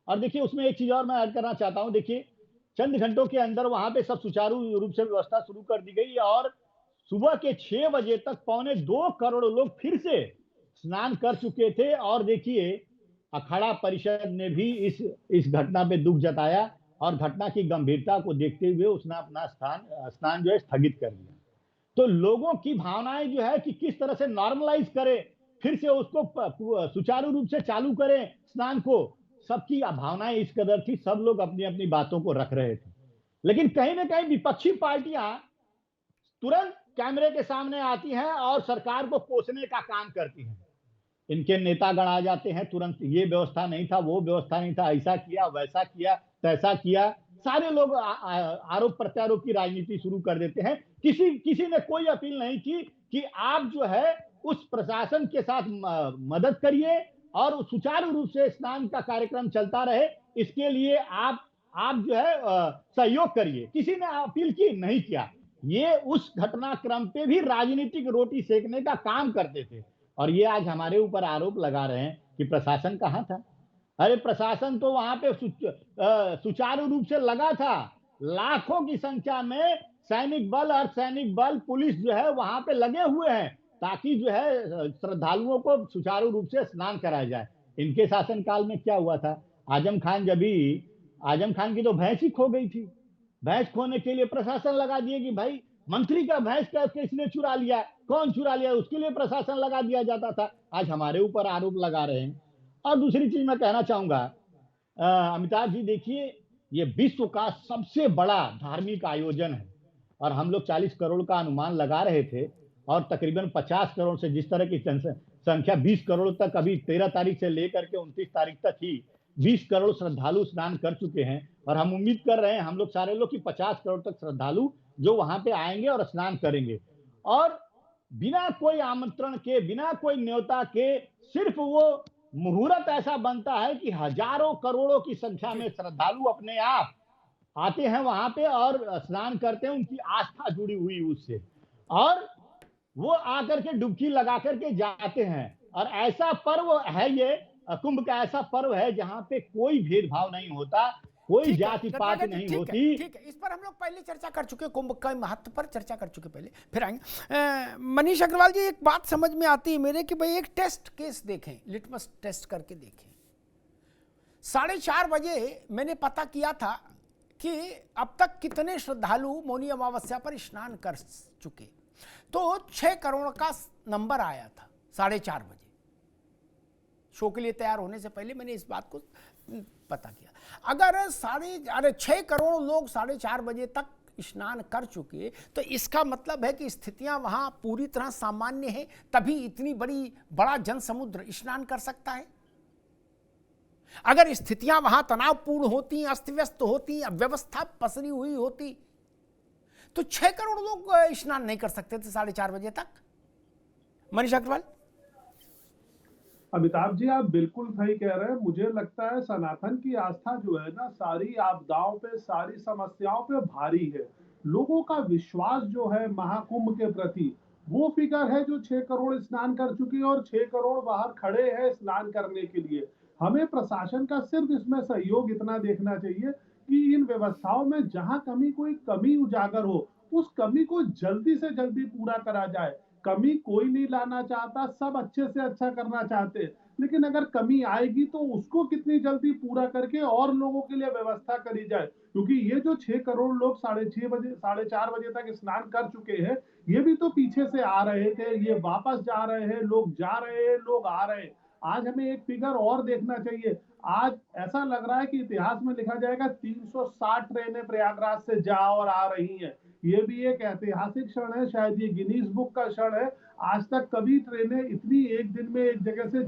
और देखिए उसमें एक चीज और मैं ऐड करना चाहता हूं। देखिए चंद घंटों के अंदर वहां पे सब सुचारू रूप से व्यवस्था शुरू कर दी गई और सुबह के 6 बजे तक 2.25 करोड़ लोग फिर से स्नान कर चुके थे। और देखिए, अखाड़ा परिषद ने भी इस घटना पे दुख जताया और घटना की गंभीरता को देखते हुए उसने अपना स्नान जो है स्थगित कर दिया। तो लोगों की भावनाएं जो है कि किस तरह से नॉर्मलाइज करें, फिर से उसको सुचारू रूप से चालू करें स्नान को, सबकी भावनाएं इस कदर थी, सब लोग अपनी अपनी बातों को रख रहे थे। लेकिन कहीं ना कहीं विपक्षी पार्टियां तुरंत कैमरे के सामने आती हैं और सरकार को कोसने का काम करती हैं। इनके नेतागण आ जाते हैं तुरंत, ये व्यवस्था नहीं था, वो व्यवस्था नहीं था, ऐसा किया, वैसा किया, तैसा किया, सारे लोग आरोप प्रत्यारोप की राजनीति शुरू कर देते हैं। किसी ने कोई अपील नहीं की कि आप जो है उस प्रशासन के साथ मदद करिए और सुचारू रूप से स्नान का कार्यक्रम चलता रहे, इसके लिए आप जो है सहयोग करिए। किसी ने अपील की नहीं किया। ये उस घटनाक्रम पे भी राजनीतिक रोटी सेकने का काम करते थे और ये आज हमारे ऊपर आरोप लगा रहे हैं कि प्रशासन कहाँ था। अरे प्रशासन तो वहां पे सुचारू रूप से लगा था। लाखों की संख्या में सैनिक बल, अर्धसैनिक बल, पुलिस जो है वहां पे लगे हुए हैं ताकि जो है श्रद्धालुओं को सुचारू रूप से स्नान कराया जाए। इनके शासनकाल में क्या हुआ था? आजम खान की तो भैंस ही खो गई थी। भैंस खोने के लिए प्रशासन लगा दिए कि भाई मंत्री का भैंस किसने चुरा लिया, कौन चुरा लिया, उसके लिए प्रशासन लगा दिया जाता था। आज हमारे ऊपर आरोप लगा रहे हैं। और दूसरी चीज मैं कहना चाहूंगा, अमिताभ जी देखिए, ये विश्व का सबसे बड़ा धार्मिक आयोजन है और हम लोग 40 करोड़ का अनुमान लगा रहे थे और तकरीबन 50 करोड़ से जिस तरह की संख्या 20 करोड़ तक, अभी 13 तारीख से लेकर के 29 तारीख तक ही 20 करोड़ श्रद्धालु स्नान कर चुके हैं और हम उम्मीद कर रहे हैं, हम लोग सारे लोग, कि 50 करोड़ तक श्रद्धालु जो वहां पे आएंगे और स्नान करेंगे। और बिना कोई आमंत्रण के, बिना कोई न्योता के, सिर्फ वो मुहूर्त ऐसा बनता है कि हजारों करोड़ों की संख्या में श्रद्धालु अपने आप आते हैं वहां पे और स्नान करते हैं। उनकी आस्था जुड़ी हुई उससे, और वो आकर के डुबकी लगा करके जाते हैं। और ऐसा पर्व है ये, कुंभ का ऐसा पर्व है जहां पे कोई भेदभाव नहीं होता, कोई जाति पाति नहीं होती। ठीक है, इस पर हम लोग पहले चर्चा कर चुके, कुंभ के महत्व पर चर्चा कर चुके पहले, फिर आएंगे। मनीष अग्रवाल जी, एक बात समझ में आती है मेरे कि भाई एक टेस्ट केस देखें, लिटमस टेस्ट करके देखें। 4:30 बजे मैंने पता किया था कि अब तक कितने श्रद्धालु मौनी अमावस्या पर स्नान कर चुके, तो 6 करोड़ का नंबर आया था 4:30 बजे। शो के लिए तैयार होने से पहले मैंने इस बात को पता किया। अगर 6 करोड़ लोग 4:30 बजे तक स्नान कर चुके, तो इसका मतलब है कि स्थितियां वहां पूरी तरह सामान्य है, तभी इतनी बड़ा जनसमुद्र स्नान कर सकता है। अगर स्थितियां वहां तनावपूर्ण होती, अस्त व्यस्त होती, अव्यवस्था पसरी हुई होती, तो 6 करोड़ लोग स्नान नहीं कर सकते थे 4:30 बजे तक। मनीष अग्रवाल। अमिताभ जी, आप बिल्कुल सही कह रहे हैं। मुझे लगता है सनातन की आस्था जो है ना, सारी आपदाओं पे, सारी समस्याओं पे भारी है। लोगों का विश्वास जो है महाकुंभ के प्रति, वो फिगर है जो 6 करोड़ स्नान कर चुकी है और 6 करोड़ बाहर खड़े हैं स्नान करने के लिए। हमें प्रशासन का सिर्फ इसमें सहयोग इतना देखना चाहिए कि इन व्यवस्थाओं में जहां कोई कमी उजागर हो, उस कमी को जल्दी से जल्दी पूरा करा जाए। कमी कोई नहीं लाना चाहता, सब अच्छे से अच्छा करना चाहते हैं, लेकिन अगर कमी आएगी तो उसको कितनी जल्दी पूरा करके और लोगों के लिए व्यवस्था करी जाए। क्योंकि ये जो 6 करोड़ लोग 4:30 बजे तक स्नान कर चुके हैं, ये भी तो पीछे से आ रहे थे, ये वापस जा रहे हैं, लोग जा रहे हैं, लोग आ रहे हैं। आज हमें एक फिगर और देखना चाहिए। आज ऐसा लग रहा है कि इतिहास में लिखा जाएगा 360 ट्रेनें प्रयागराज से जा और आ रही हैं। ये भी एक ऐतिहासिक क्षण है, शायद ये गिनीज बुक का क्षण है। आज तक कभी ट्रेनें इतनी एक दिन में एक जगह से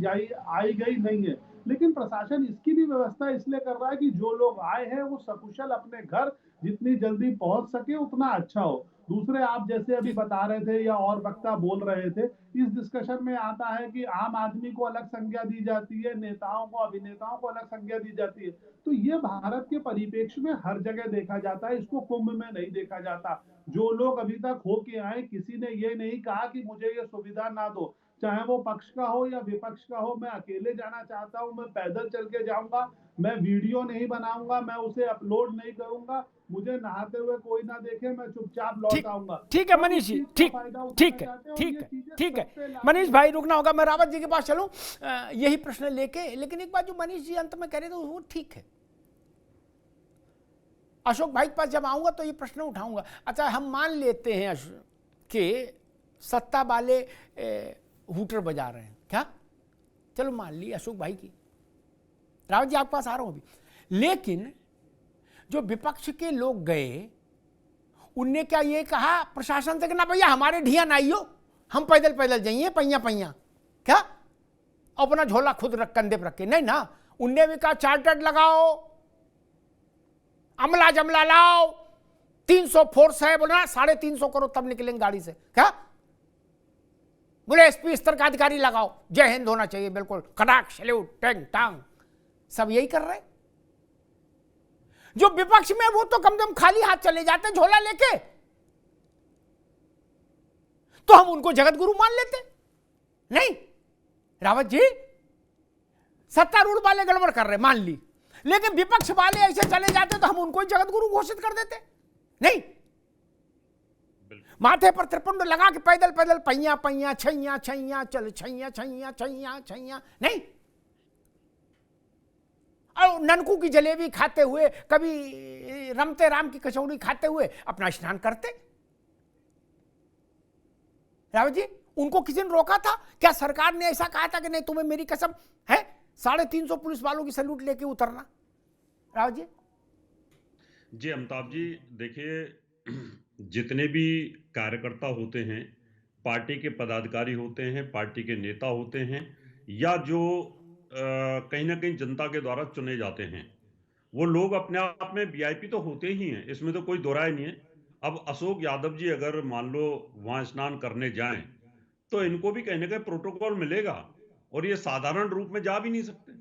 आई गई नहीं है। लेकिन प्रशासन इसकी भी व्यवस्था इसलिए कर रहा है कि जो लोग आए हैं वो सकुशल अपने घर जितनी जल्दी पहुंच सके उतना अच्छा हो। दूसरे, आप जैसे अभी बता रहे थे या और वक्ता बोल रहे थे, इस डिस्कशन में आता है कि आम आदमी को अलग संज्ञा दी जाती है, नेताओं को, अभिनेताओं को अलग संज्ञा दी जाती है। तो ये भारत के परिप्रेक्ष्य में हर जगह देखा जाता है, इसको कुंभ में नहीं देखा जाता। जो लोग अभी तक होके आए, किसी ने ये नहीं कहा कि मुझे ये सुविधा ना दो। चाहे वो पक्ष का हो या विपक्ष का हो। मैं अकेले जाना चाहता हूं, मैं पैदल चल के जाऊंगा, मैं वीडियो नहीं बनाऊंगा, मैं उसे अपलोड नहीं करूंगा, मुझे नहाते हुए कोई ना देखे, मैं चुपचाप लौट आऊंगा। ठीक है मनीष जी, ठीक ठीक है, ठीक है, ठीक है मनीष भाई, रुकना होगा, मैं रावत जी के पास चलूं यही प्रश्न लेके। लेकिन एक बात जो मनीष जी अंत में कह रहे थे वो ठीक है, अशोक भाई के पास जब आऊंगा तो ये प्रश्न उठाऊंगा। अच्छा, हम मान लेते हैं कि सत्ता वाले हूटर बजा रहे हैं, क्या चलो मान ली अशोक भाई की, रावत जी आपके पास आ रहा हूं अभी। लेकिन जो विपक्ष के लोग गए उनने क्या ये कहा प्रशासन से कि ना भैया हमारे ढिया ना आइयो, हम पैदल पैदल जाइए पैया पैया, क्या अपना झोला खुद रख कंधे पर रख के? नहीं ना, उनने भी कहा चार्टर्ड लगाओ, अमला जमला लाओ, 300 फोर्स है, बोला 350 करो तब निकलेंगे गाड़ी से, क्या बोले एसपी स्तर का अधिकारी लगाओ, जय हिंद होना चाहिए, बिल्कुल कड़ाक सैल्यूट टैंग टांग, सब यही कर रहे। जो विपक्ष में वो तो कम से कम खाली हाथ चले जाते झोला लेके, तो हम उनको जगत गुरु मान लेते। नहीं रावत जी, सत्तारूढ़ वाले गड़बड़ कर रहे मान ली, लेकिन विपक्ष वाले ऐसे चले जाते तो हम उनको जगत गुरु घोषित कर देते। नहीं, माथे पर त्रिपुंड लगा के पैदल पैदल पैया पैया छैया छैया चल छैया छैया छैया छैया, नहीं, और ननकू की जलेबी खाते हुए, कभी रमते राम की कचौड़ी खाते हुए अपना स्नान करते। रावत जी, उनको किसी ने रोका था क्या? सरकार ने ऐसा कहा था कि नहीं तुम्हें मेरी कसम है 350 पुलिस वालों की सैल्यूट लेके उतरना? रावत जी जी अमिताभ जी, देखिए जितने भी कार्यकर्ता होते हैं, पार्टी के पदाधिकारी होते हैं, पार्टी के नेता होते हैं, या जो कहीं ना कहीं जनता के द्वारा चुने जाते हैं, वो लोग अपने आप में वीआईपी तो होते ही हैं, इसमें तो कोई दो राय नहीं है। अब अशोक यादव जी अगर मान लो वहां स्नान करने जाएं तो इनको भी कहीं ना कहीं प्रोटोकॉल मिलेगा, और ये साधारण रूप में जा भी नहीं सकते।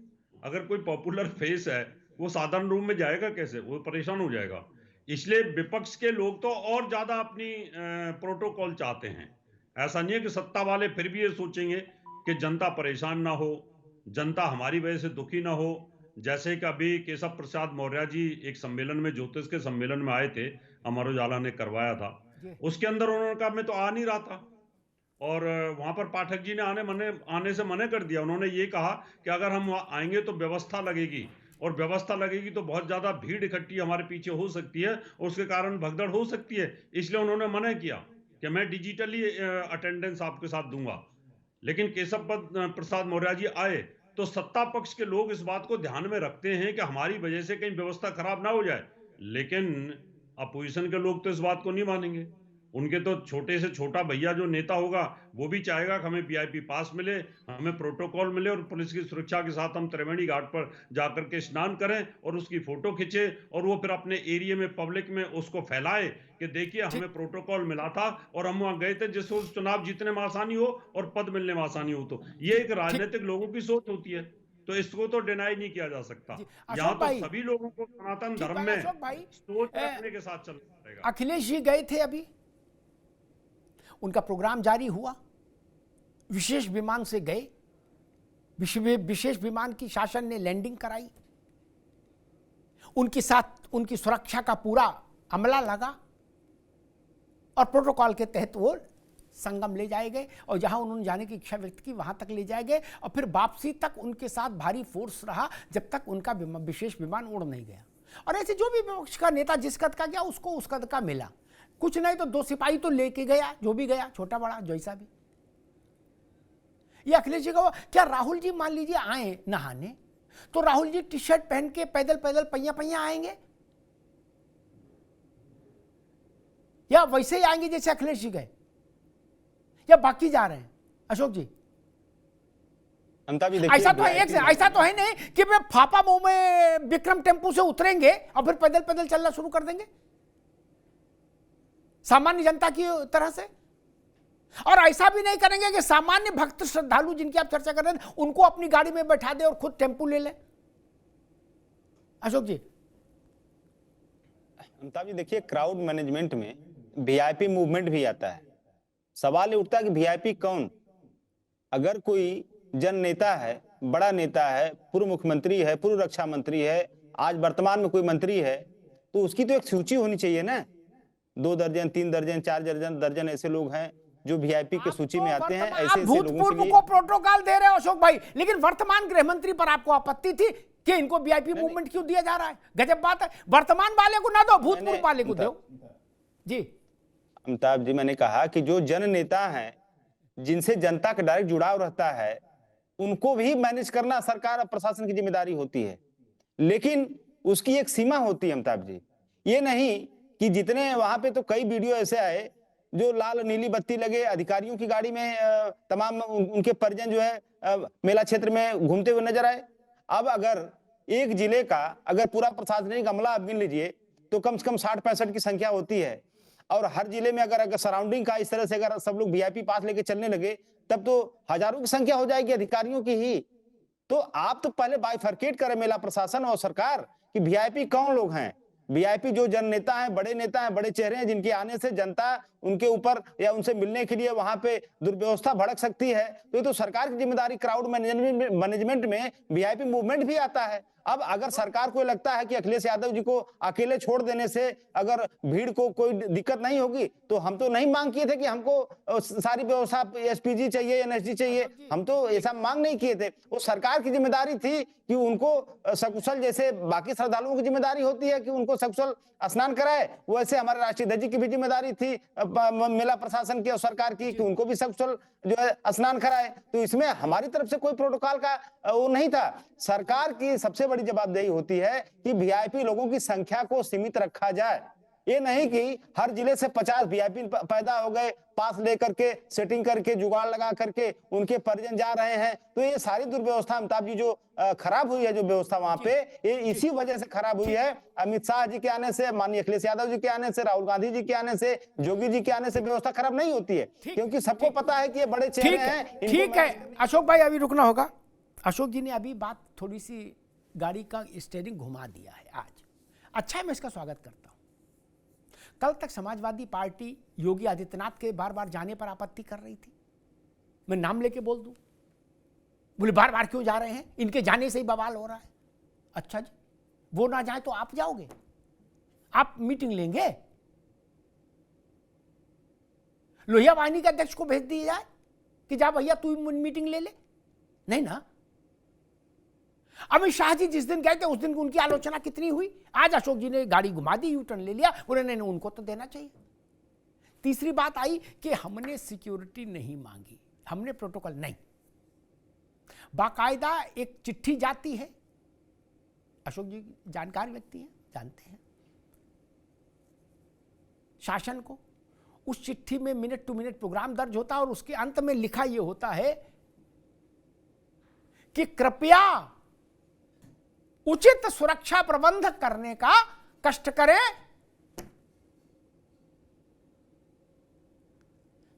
अगर कोई पॉपुलर फेस है वो साधारण रूप में जाएगा कैसे? वो परेशान हो जाएगा। इसलिए विपक्ष के लोग तो और ज्यादा अपनी प्रोटोकॉल चाहते हैं। ऐसा नहीं है कि सत्ता वाले फिर भी ये सोचेंगे कि जनता परेशान ना हो, जनता हमारी वजह से दुखी ना हो। जैसे कि अभी केशव प्रसाद मौर्य जी एक सम्मेलन में, ज्योतिष के सम्मेलन में आए थे, अमर उजाला ने करवाया था, उसके अंदर उन्होंने कहा मैं तो आ नहीं रहा था, और वहां पर पाठक जी ने आने से मना कर दिया। उन्होंने ये कहा कि अगर हम वहां आएंगे तो व्यवस्था लगेगी, और व्यवस्था लगेगी तो बहुत ज्यादा भीड़ इकट्ठी हमारे पीछे हो सकती है, और उसके कारण भगदड़ हो सकती है। इसलिए उन्होंने मना किया कि मैं डिजिटली अटेंडेंस आपके साथ दूंगा। लेकिन केशव प्रसाद मौर्य जी आए तो सत्ता पक्ष के लोग इस बात को ध्यान में रखते हैं कि हमारी वजह से कहीं व्यवस्था खराब ना हो जाए, लेकिन अपोजिशन के लोग तो इस बात को नहीं मानेंगे। उनके तो छोटे से छोटा भैया जो नेता होगा वो भी चाहेगा कि हमें वीआईपी पास मिले, हमें प्रोटोकॉल मिले, और पुलिस की सुरक्षा के साथ हम त्रिवेणी घाट पर जाकर के स्नान करें और उसकी फोटो खींचे, और वो फिर अपने एरिया में पब्लिक में उसको फैलाए कि देखिए हमें प्रोटोकॉल मिला था और हम वहां गए थे, जिससे चुनाव जीतने में आसानी हो और पद मिलने में आसानी हो। तो ये एक राजनीतिक लोगों की सोच होती है, तो इसको तो डिनाई नहीं किया जा सकता। यहाँ तो सभी लोगों को सनातन धर्म में सोच रखने के साथ चलना पड़ेगा। अखिलेश जी गए थे, अभी उनका प्रोग्राम जारी हुआ, विशेष विमान से गए, विशेष विमान की शासन ने लैंडिंग कराई, उनके साथ उनकी सुरक्षा का पूरा अमला लगा, और प्रोटोकॉल के तहत वो संगम ले जाए गए, और जहां उन्होंने जाने की इच्छा व्यक्त की वहां तक ले जाए गए, और फिर वापसी तक उनके साथ भारी फोर्स रहा जब तक उनका विशेष विमान उड़ नहीं गया। और ऐसे जो भी विपक्ष का नेता जिस कद का गया उसको उस कद का मिला, कुछ नहीं तो 2 सिपाही तो लेके गया, जो भी गया, छोटा बड़ा जैसा भी। ये अखिलेश जी का क्या? राहुल जी मान लीजिए आए नहाने, तो राहुल जी टी शर्ट पहन के पैदल पैदल पैया पैया आएंगे, या वैसे ही आएंगे जैसे अखिलेश जी गए, या बाकी जा रहे हैं? अशोक जी ऐसा तो है, ऐसा तो है नहीं कि वे फापा मुंह में विक्रम टेम्पू से उतरेंगे और फिर पैदल पैदल चलना शुरू कर देंगे सामान्य जनता की तरह से। और ऐसा भी नहीं करेंगे कि सामान्य भक्त श्रद्धालु जिनकी आप चर्चा कर रहे हैं उनको अपनी गाड़ी में बैठा दे और खुद टेम्पू ले ले। अशोक जी अमिताभ जी देखिए, क्राउड मैनेजमेंट में वीआईपी मूवमेंट भी आता है। सवाल ये उठता है कि वीआईपी कौन? अगर कोई जन नेता है, बड़ा नेता है, पूर्व मुख्यमंत्री है, पूर्व रक्षा मंत्री है, आज वर्तमान में कोई मंत्री है, तो उसकी तो एक सूची होनी चाहिए ना। 2 दर्जन, 3 दर्जन, 4 दर्जन ऐसे लोग हैं जो वीआईपी के सूची में आते हैं। ऐसे लोगों के भूतपूर्व लिए को प्रोटोकॉल दे रहे हो अशोक भाई, लेकिन वर्तमान गृह मंत्री पर आपको आपत्ति थी कि इनको वीआईपी मूवमेंट क्यों दिया जा रहा है? गजब बात है। वर्तमान वाले को ना दो, भूतपूर्व वाले को दो। जी अमिताभ जी, मैंने कहा कि जो जन नेता हैं, जिनसे जनता का डायरेक्ट जुड़ाव रहता है, उनको भी मैनेज करना सरकार और प्रशासन की जिम्मेदारी होती है, लेकिन उसकी एक सीमा होती है अमिताभ जी। ये नहीं कि जितने वहां पे तो कई वीडियो ऐसे आए जो लाल नीली बत्ती लगे अधिकारियों की गाड़ी में तमाम उनके परिजन जो है मेला क्षेत्र में घूमते हुए नजर आए। अब अगर एक जिले का अगर पूरा प्रशासनिक अमला आप गिन लीजिए तो कम से कम 60-65 की संख्या होती है, और हर जिले में अगर सराउंडिंग का इस तरह से अगर सब लोग वीआईपी पास लेके चलने लगे तब तो हजारों की संख्या हो जाएगी अधिकारियों की ही। तो आप तो पहले बाइफरकेट करें मेला प्रशासन और सरकार कि वीआईपी कौन लोग हैं। वीआईपी जो जन नेता हैं, बड़े चेहरे हैं, जिनके आने से जनता उनके ऊपर या उनसे मिलने के लिए वहां पे दुर्व्यवस्था भड़क सकती है, तो ये तो सरकार की जिम्मेदारी। क्राउड मैनेजमेंट में वीआईपी मूवमेंट भी आता है। अब अगर सरकार को लगता है कि अखिलेश यादव जी को अकेले छोड़ देने से अगर भीड़ को कोई दिक्कत नहीं होगी, तो हम तो नहीं मांग किए थे कि हमको सारी व्यवस्था एसपीजी चाहिए, एनएसजी चाहिए, हम तो ऐसा मांग नहीं किए थे। वो सरकार की जिम्मेदारी थी कि उनको सकुशल, जैसे बाकी श्रद्धालुओं की जिम्मेदारी होती है कि उनको सकुशल स्नान कराए, वैसे हमारे राष्ट्रीय ध्वज की भी जिम्मेदारी थी मेला प्रशासन की और सरकार की कि उनको भी सकुशल जो है स्नान कराए। तो इसमें हमारी तरफ से कोई प्रोटोकॉल का वो नहीं था। सरकार की सबसे बड़ी जवाबदेही होती है कि वीआईपी लोगों की संख्या को सीमित रखा जाए। ये नहीं कि हर जिले से 50 वीआईपी पैदा हो गए, पास लेकर के सेटिंग करके जुगाड़ लगा करके उनके परिजन जा रहे हैं। तो ये सारी दुर्व्यवस्था अमिताभ जी जो खराब हुई है, जो व्यवस्था वहां पे, ये इसी वजह से खराब हुई है। अमित शाह जी के आने से, माननीय अखिलेश यादव जी के आने से, राहुल गांधी जी के आने से, योगी जी के आने से व्यवस्था खराब नहीं होती है, क्योंकि सबको पता है कि ये बड़े चेहरे हैं। ठीक है अशोक भाई, अभी रुकना होगा। अशोक जी ने अभी बात थोड़ी सी गाड़ी का स्टीयरिंग घुमा दिया है आज। अच्छा है, मैं इसका स्वागत करता हूं। कल तक समाजवादी पार्टी योगी आदित्यनाथ के बार बार जाने पर आपत्ति कर रही थी। मैं नाम लेके बोल दूं, बोले बार बार क्यों जा रहे हैं, इनके जाने से ही बवाल हो रहा है। अच्छा जी, वो ना जाए तो आप जाओगे, आप मीटिंग लेंगे, लोहिया वाहिनी के अध्यक्ष को भेज दिया जाए कि जा भैया तू मीटिंग ले ले? नहीं ना। अमित शाह जी जिस दिन गए थे उस दिन उनकी आलोचना कितनी हुई। आज अशोक जी ने गाड़ी घुमा दी, यू टर्न ले लिया, उन्होंने उनको तो देना चाहिए। तीसरी बात आई कि हमने सिक्योरिटी नहीं मांगी, हमने प्रोटोकॉल नहीं। बाकायदा एक चिट्ठी जाती है, अशोक जी जानकार व्यक्ति हैं, जानते हैं, शासन को। उस चिट्ठी में मिनट टू मिनट प्रोग्राम दर्ज होता है और उसके अंत में लिखा यह होता है कि कृपया उचित सुरक्षा प्रबंध करने का कष्ट करें।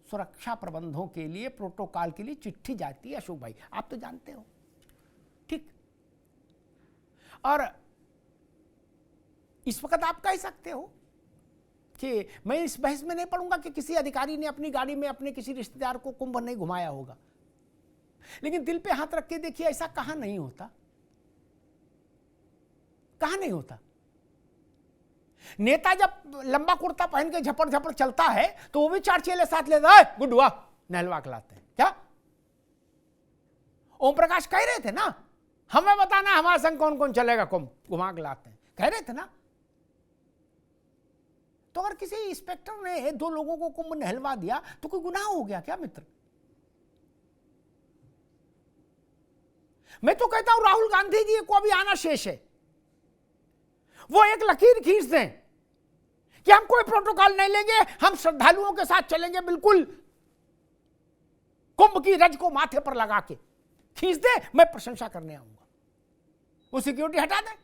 सुरक्षा प्रबंधों के लिए, प्रोटोकॉल के लिए चिट्ठी जाती है अशोक भाई, आप तो जानते हो, ठीक। और इस वक्त आप कह सकते हो कि मैं इस बहस में नहीं पड़ूंगा कि किसी अधिकारी ने अपनी गाड़ी में अपने किसी रिश्तेदार को कुंभ नहीं घुमाया होगा, लेकिन दिल पे हाथ रख के देखिए, ऐसा कहां नहीं होता, कहां नहीं होता। नेता जब लंबा कुर्ता पहन के झपड़ झपड़ चलता है तो वो भी 4 चेले साथ लेता है, गुडुआ नहलवा के लाते हैं क्या? ओम प्रकाश कह रहे थे ना, हमें बताना हमारे संग कौन कौन चलेगा, कुंभ घुमा के लाते हैं, कह रहे थे ना। तो अगर किसी इंस्पेक्टर ने 2 लोगों को कुंभ नहलवा दिया तो कोई गुनाह हो गया क्या मित्र? मैं तो कहता हूं राहुल गांधी जी को अभी आना शेष है, वो एक लकीर खींच दें कि हम कोई प्रोटोकॉल नहीं लेंगे, हम श्रद्धालुओं के साथ चलेंगे, बिल्कुल कुंभ की रज को माथे पर लगा के खींच दे, मैं प्रशंसा करने आऊंगा। वो सिक्योरिटी हटा दे,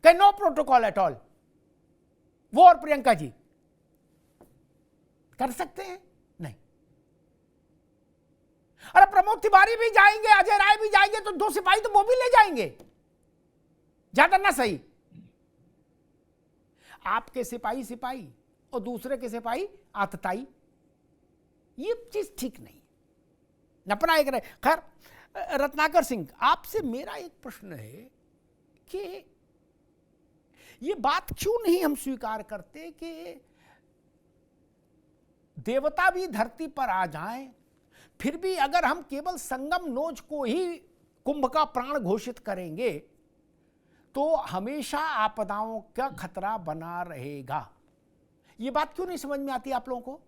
कहे नो प्रोटोकॉल एट ऑल। वो और प्रियंका जी कर सकते हैं? नहीं। अरे प्रमोद तिवारी भी जाएंगे, अजय राय भी जाएंगे, तो 2 सिपाही तो वो भी ले जाएंगे, ज्यादा ना सही। आपके सिपाही सिपाही और दूसरे के सिपाही आतताई, ये चीज ठीक नहीं। अपना एक रहे। खैर, रत्नाकर सिंह, आपसे मेरा एक प्रश्न है कि ये बात क्यों नहीं हम स्वीकार करते कि देवता भी धरती पर आ जाएं, फिर भी अगर हम केवल संगम नोच को ही कुंभ का प्राण घोषित करेंगे तो हमेशा आपदाओं का खतरा बना रहेगा। ये बात क्यों नहीं समझ में आती आप लोगों को?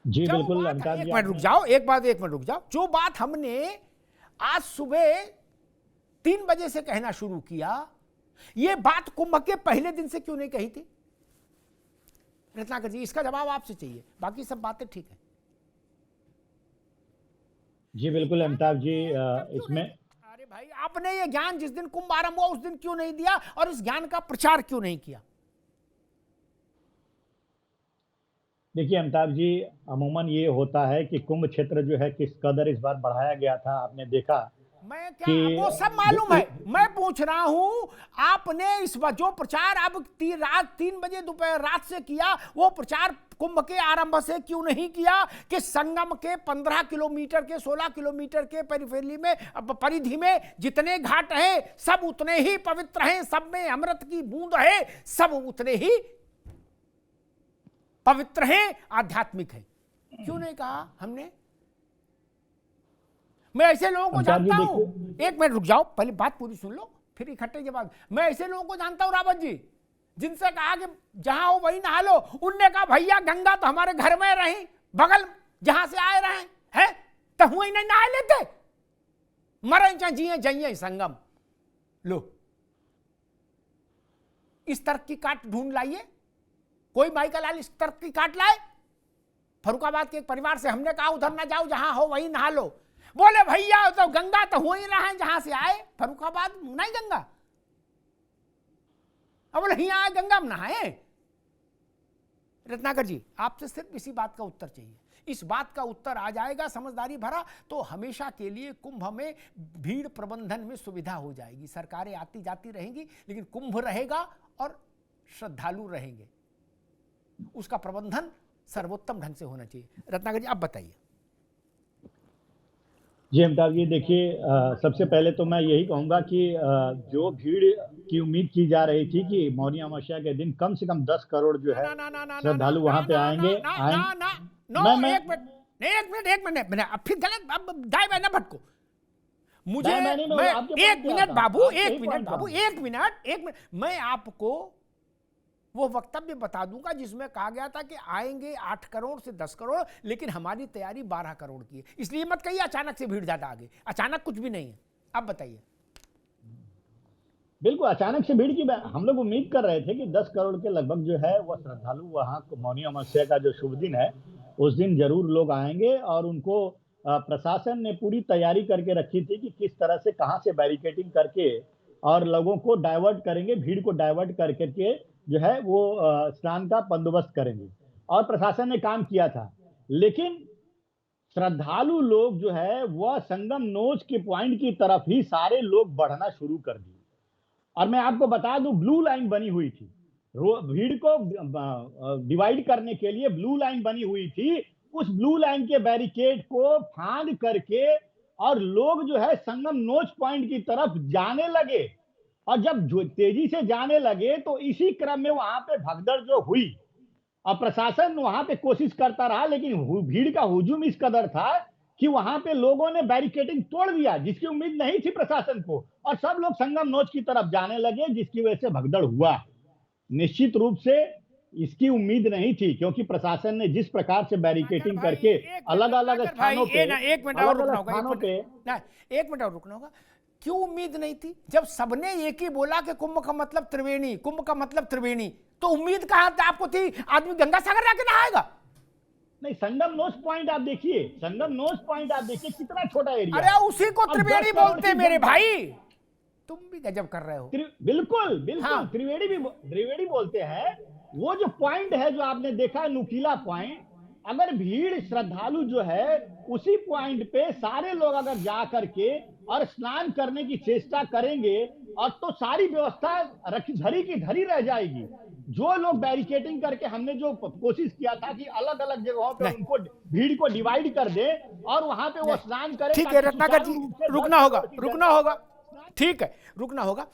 जी बिल्कुल। एक मिनट रुक जाओ, एक मिनट रुक जाओ। जो बात हमने आज सुबह 3 बजे से कहना शुरू किया, ये बात कुंभ के पहले दिन से क्यों नहीं कही थी? रत्नाकर जी, इसका जवाब आपसे चाहिए, बाकी सब बातें ठीक है। जी बिल्कुल अमिताभ जी, इसमें अरे भाई, आपने ये ज्ञान जिस दिन कुंभ आरंभ हुआ उस दिन क्यों नहीं दिया और इस ज्ञान का प्रचार क्यों नहीं किया? देखिए अमिताभ जी, अमूमन ये होता है कि कुंभ क्षेत्र जो है किस कदर इस बार बढ़ाया गया था, आपने देखा। मैं क्या वो सब मालूम है, मैं पूछ रहा हूं आपने इस जो प्रचार अब रात 3 बजे दोपहर रात से किया, वो प्रचार कुंभ के आरंभ से क्यों नहीं किया कि संगम के 15 किलोमीटर के 16 किलोमीटर के परिधि में जितने घाट हैं सब उतने ही पवित्र हैं, सब में अमृत की बूंद है, सब उतने ही पवित्र हैं, आध्यात्मिक हैं। क्यों नहीं कहा हमने? मैं ऐसे लोगों को जानता हूं, एक मिनट रुक जाओ, पहले बात पूरी सुन लो फिर इकट्ठे जवाब। मैं ऐसे लोगों को जानता हूं रावत जी, जिनसे कहा कि जहां हो वही नहा लो, उनने कहा भैया गंगा तो हमारे घर में रही, बगल जहां से आए रहे हैं तो हुए नहीं नहा लेते, मरे चाहे जिए जाइए संगम। लो, इस तर्क की काट ढूंढ लाइए, कोई माई का लाल इस तर्क की काट लाए। फरुखाबाद के एक परिवार से हमने कहा उधर ना जाओ, जहां हो वही नहा लो, बोले भैया तो गंगा तो हो ही रहा है जहां से आए, फरुखाबाद नहीं गंगा। अब बोले यहां आए गंगा में नहाए। रत्नाकर जी, आपसे सिर्फ इसी बात का उत्तर चाहिए। इस बात का उत्तर आ जाएगा समझदारी भरा तो हमेशा के लिए कुंभ में भीड़ प्रबंधन में सुविधा हो जाएगी। सरकारें आती जाती रहेंगी लेकिन कुंभ रहेगा और श्रद्धालु रहेंगे, उसका प्रबंधन सर्वोत्तम ढंग से होना चाहिए। रत्नाकर जी, आप बताइए। जी अमिताभ जी, देखिए सबसे पहले तो मैं यही कहूंगा कि जो भीड़ की उम्मीद की जा रही थी कि मौनी अमावस्या के दिन कम से कम 10 करोड़ जो है श्रद्धालु वहां पे आएंगे। एक मिनट, अब फिर गलत, अब दाएं बाएं ना भटको मुझे। एक मिनट बाबू, मैं आपको वो वक्तव्य बता दूंगा जिसमें कहा गया था कि आएंगे 8 करोड़ से 10 करोड़, लेकिन हमारी तैयारी 12 करोड़ की है। इसलिए मत कहिए अचानक से भीड़ ज्यादा आ गई, अचानक कुछ भी नहीं है। अब बताइए। बिल्कुल अचानक से भीड़ की हम लोग उम्मीद कर रहे थे कि 10 करोड़ के लगभग जो है वह श्रद्धालु वहां मौनी अमावस्या का जो शुभ दिन है उस दिन जरूर लोग आएंगे, और उनको प्रशासन ने पूरी तैयारी करके रखी थी कि किस तरह से कहां से बैरिकेडिंग करके और लोगों को डाइवर्ट करेंगे, भीड़ को डाइवर्ट करके जो है वो स्नान का बंदोबस्त करेंगे, और प्रशासन ने काम किया था। लेकिन श्रद्धालु लोग जो है वह संगम नोच के पॉइंट की तरफ ही सारे लोग बढ़ना शुरू कर दिए। और मैं आपको बता दूं, ब्लू लाइन बनी हुई थी, भीड़ को डिवाइड करने के लिए ब्लू लाइन बनी हुई थी। उस ब्लू लाइन के बैरिकेड को फांद करके और लोग जो है संगम नोच पॉइंट की तरफ जाने लगे, और जब तेजी से जाने लगे तो इसी क्रम में वहां पे भगदड़ जो हुई, और प्रशासन वहां पे कोशिश करता रहा, लेकिन भीड़ का हुजूम इस कदर था कि वहां पे लोगों ने बैरिकेडिंग तोड़ दिया, जिसकी उम्मीद नहीं थी प्रशासन को, और सब लोग संगम नोच की तरफ जाने लगे, जिसकी वजह से भगदड़ हुआ। निश्चित रूप से इसकी उम्मीद नहीं थी, क्योंकि प्रशासन ने जिस प्रकार से बैरिकेडिंग करके अलग अलग स्थानों पे, एक मिनट और रुकना होगा। क्यों उम्मीद नहीं थी? जब सबने एक ही बोला कि कुंभ का मतलब त्रिवेणी, कुंभ का मतलब त्रिवेणी, तो उम्मीद कहां आपको थी आदमी गंगा सागर जाके नहाएगा? नहीं, संगम नोच पॉइंट आप देखिए, संगम नोच पॉइंट आप देखिए कितना छोटा एरिया। अरे उसी को त्रिवेणी बोलते मेरे भाई, तुम भी गजब कर रहे हो। बिल्कुल बिल्कुल, हाँ। त्रिवेणी बोलते हैं। वो जो पॉइंट है जो आपने देखा नुकीला पॉइंट, अगर भीड़ श्रद्धालु जो है उसी पॉइंट पे सारे लोग अगर जा करके और स्नान करने की चेष्टा करेंगे और तो सारी व्यवस्था धरी की धरी रह जाएगी। जो लोग बैरिकेडिंग करके हमने जो कोशिश किया था कि अलग अलग जगहों पे उनको भीड़ को डिवाइड कर दे और वहां पे वो स्नान करें। ठीक है रत्नाकर जी, रुकना होगा ठीक है, रुकना होगा।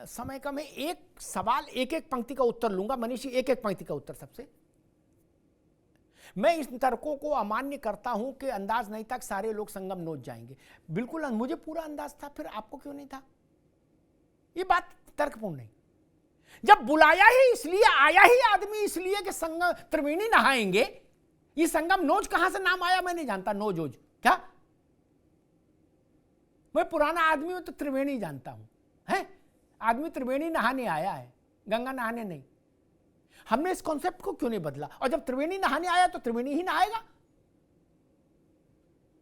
समय कम है, एक सवाल एक एक पंक्ति का उत्तर लूंगा। मनीषी, एक एक पंक्ति का उत्तर सबसे। मैं इस तर्कों को अमान्य करता हूं कि अंदाज नहीं था कि सारे लोग संगम नोच जाएंगे। बिल्कुल मुझे पूरा अंदाज था, फिर आपको क्यों नहीं था? ये बात तर्कपूर्ण नहीं। जब बुलाया ही इसलिए, आया ही आदमी इसलिए कि संगम त्रिवेणी नहाएंगे। ये संगम नोज कहां से नाम आया मैं नहीं जानता। नोजोज क्या? मैं पुराना आदमी हूं तो त्रिवेणी जानता हूं। है आदमी त्रिवेणी नहाने आया है, गंगा नहाने नहीं। हमने इस कॉन्सेप्ट को क्यों नहीं बदला? और जब त्रिवेणी नहाने आया तो त्रिवेणी ही नहाएगा।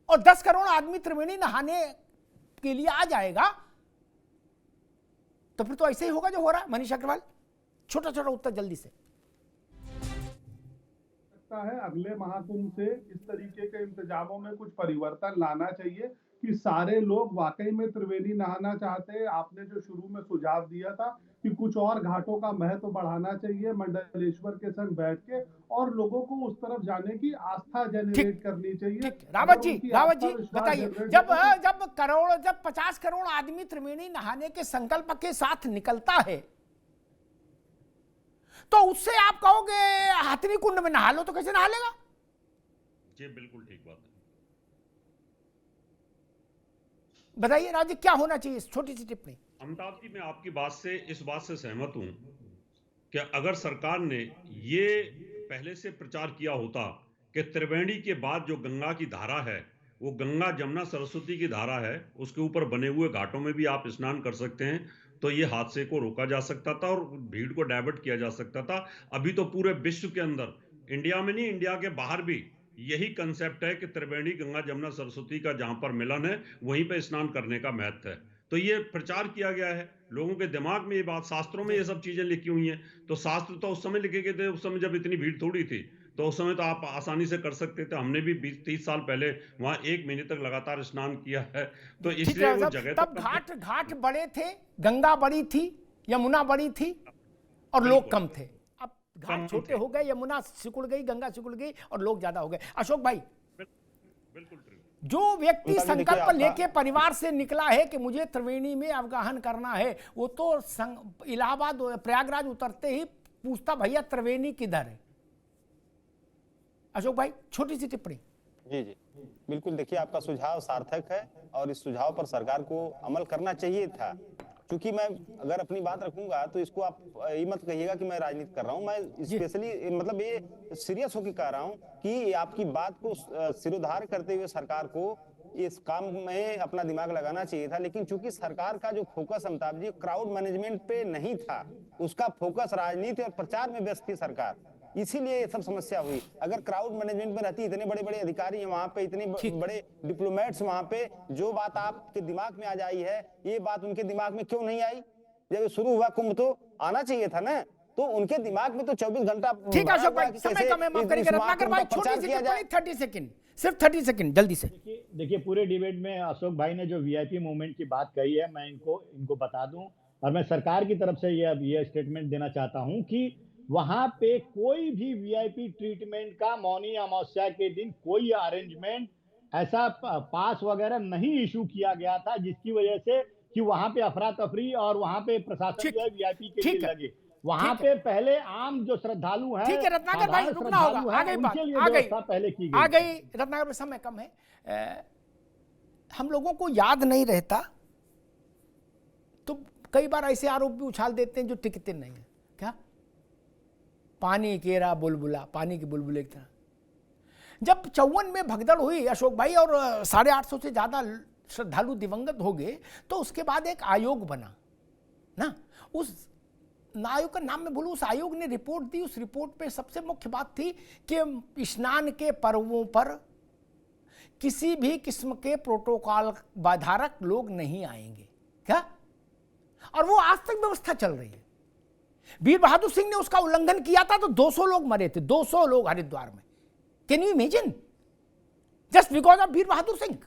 और 10 करोड़ आदमी त्रिवेणी नहाने के लिए आ जाएगा तो फिर तो ऐसे ही होगा जो हो रहा है। मनीष अग्रवाल, छोटा छोटा उत्तर जल्दी से। है अगले महाकुंभ से इस तरीके के इंतजामों में कुछ परिवर्तन लाना चाहिए कि सारे लोग वाकई में त्रिवेणी नहाना चाहते हैं। आपने जो शुरू में सुझाव दिया था कि कुछ और घाटों का महत्व बढ़ाना चाहिए, मंडलेश्वर के संग बैठ के और लोगों को उस तरफ जाने की आस्था जनरेट करनी चाहिए। रावत जी बताइए, जब 50 करोड़ आदमी त्रिवेणी नहाने के संकल्प के साथ निकलता है तो उससे आप कहोगे हथनी कुंड में नहा लो, तो कैसे नहा लेगा? जी बिल्कुल ठीक बात है। बताइए राजी, क्या होना चाहिए? छोटी सी टिप्पणी। अमिताभ जी, मैं आपकी बात से इस बात से सहमत हूं कि अगर सरकार ने ये पहले से प्रचार किया होता कि त्रिवेणी के बाद जो गंगा की धारा है वो गंगा जमुना सरस्वती की धारा है, उसके ऊपर बने हुए घाटों में भी आप स्नान कर सकते हैं, तो ये हादसे को रोका जा सकता था और भीड़ को डाइवर्ट किया जा सकता था। अभी तो पूरे विश्व के अंदर, इंडिया में नहीं, इंडिया के बाहर भी यही कंसेप्ट है कि त्रिवेणी गंगा जमुना सरस्वती का जहां पर मिलन है वहीं पे स्नान करने का महत्व है। तो ये प्रचार किया गया है, लोगों के दिमाग में ये बात, शास्त्रों में ये सब चीजें लिखी हुई हैं। तो शास्त्र तो उस समय लिखे गए थे, उस समय जब इतनी भीड़ थोड़ी थी, तो उस समय तो आप आसानी से कर सकते थे। हमने भी 20-30 साल पहले वहां 1 महीने तक लगातार स्नान किया है। तो इसलिए वो जगह तब घाट बड़े थे, गंगा बड़ी थी, यमुना बड़ी थी और लोग कम थे। अब घाट छोटे हो गए, यमुना सिकुड़ गई, गंगा सिकुड़ गई और लोग ज्यादा हो गए। अशोक भाई, बिल्कुल जो व्यक्ति संकल्प लेके परिवार से निकला है कि मुझे त्रिवेणी में अवगाहन करना है, वो तो इलाहाबाद प्रयागराज उतरते ही पूछता भैया त्रिवेणी किधर है? अशोक भाई, छोटी सी टिप्पणी। जी जी बिल्कुल, देखिए आपका सुझाव सार्थक है और इस सुझाव पर सरकार को अमल करना चाहिए था। क्योंकि मैं अगर अपनी बात रखूंगा तो इसको आप ये मत कहिएगा कि मैं राजनीति कर रहा हूं। मैं स्पेशली मतलब ये सीरियस होकर कह रहा हूं कि आपकी बात को सिरोधार करते हुए सरकार को इस काम में अपना दिमाग लगाना चाहिए था। लेकिन चूंकि सरकार का जो focus Amitabh ji crowd management पे नहीं था, उसका फोकस राजनीति और प्रचार में व्यस्त थी सरकार, इसीलिए ये सब समस्या हुई। अगर क्राउड मैनेजमेंट में रहती, इतने बड़े बड़े अधिकारी हैं वहां पे, इतने बड़े डिप्लोमेट्स वहां पे, जो बात आपके दिमाग में आ जाई है, ये बात उनके दिमाग में क्यों नहीं आई? जब शुरू हुआ कुंभ तो आना चाहिए था ना। तो उनके दिमाग में तो 24 घंटा। ठीक है अशोक भाई, समय कम है, माफ करिएगा। रत्नाकर भाई, छोटी सी टिप्पणी, 30 सेकंड, सिर्फ 30 सेकंड जल्दी से। देखिए पूरे डिबेट में अशोक भाई ने जो वीआईपी मूवमेंट की बात कही है, मैं इनको बता दूं और मैं सरकार की तरफ से ये स्टेटमेंट देना चाहता हूं कि वहां पे कोई भी वीआईपी ट्रीटमेंट का मौनी अमावस्या के दिन कोई अरेंजमेंट ऐसा पास वगैरह नहीं इशू किया गया था जिसकी वजह से कि वहां पे अफरा तफरी और वहां पे प्रशासन जो है वीआईपी के लिए लगे। वहां पे पहले आम जो श्रद्धालु हैं, ठीक है रत्नाकर भाई, रुकना होगा, आ गई बात, पहले की गई, आ गई। रत्नाकर भाई, समय कम है, हम लोगों को याद नहीं रहता तो कई बार ऐसे आरोप भी उछाल देते हैं जो टिकते नहीं है। क्या पानी केरा बुलबुला, पानी की बुलबुले की तरह। जब 54 में भगदड़ हुई अशोक भाई और 850 से ज्यादा श्रद्धालु दिवंगत हो गए, तो उसके बाद एक आयोग बना ना, उस आयोग का नाम मैं भूलूं, उस आयोग ने रिपोर्ट दी। उस रिपोर्ट पे सबसे मुख्य बात थी कि स्नान के पर्वों पर किसी भी किस्म के प्रोटोकॉल बाधारक लोग नहीं आएंगे। क्या? और वो आज तक व्यवस्था चल रही है। वीर बहादुर सिंह ने उसका उल्लंघन किया था तो 200 लोग मरे थे, 200 लोग हरिद्वार में। Can you imagine? Just because of Veer Bahadur Singh,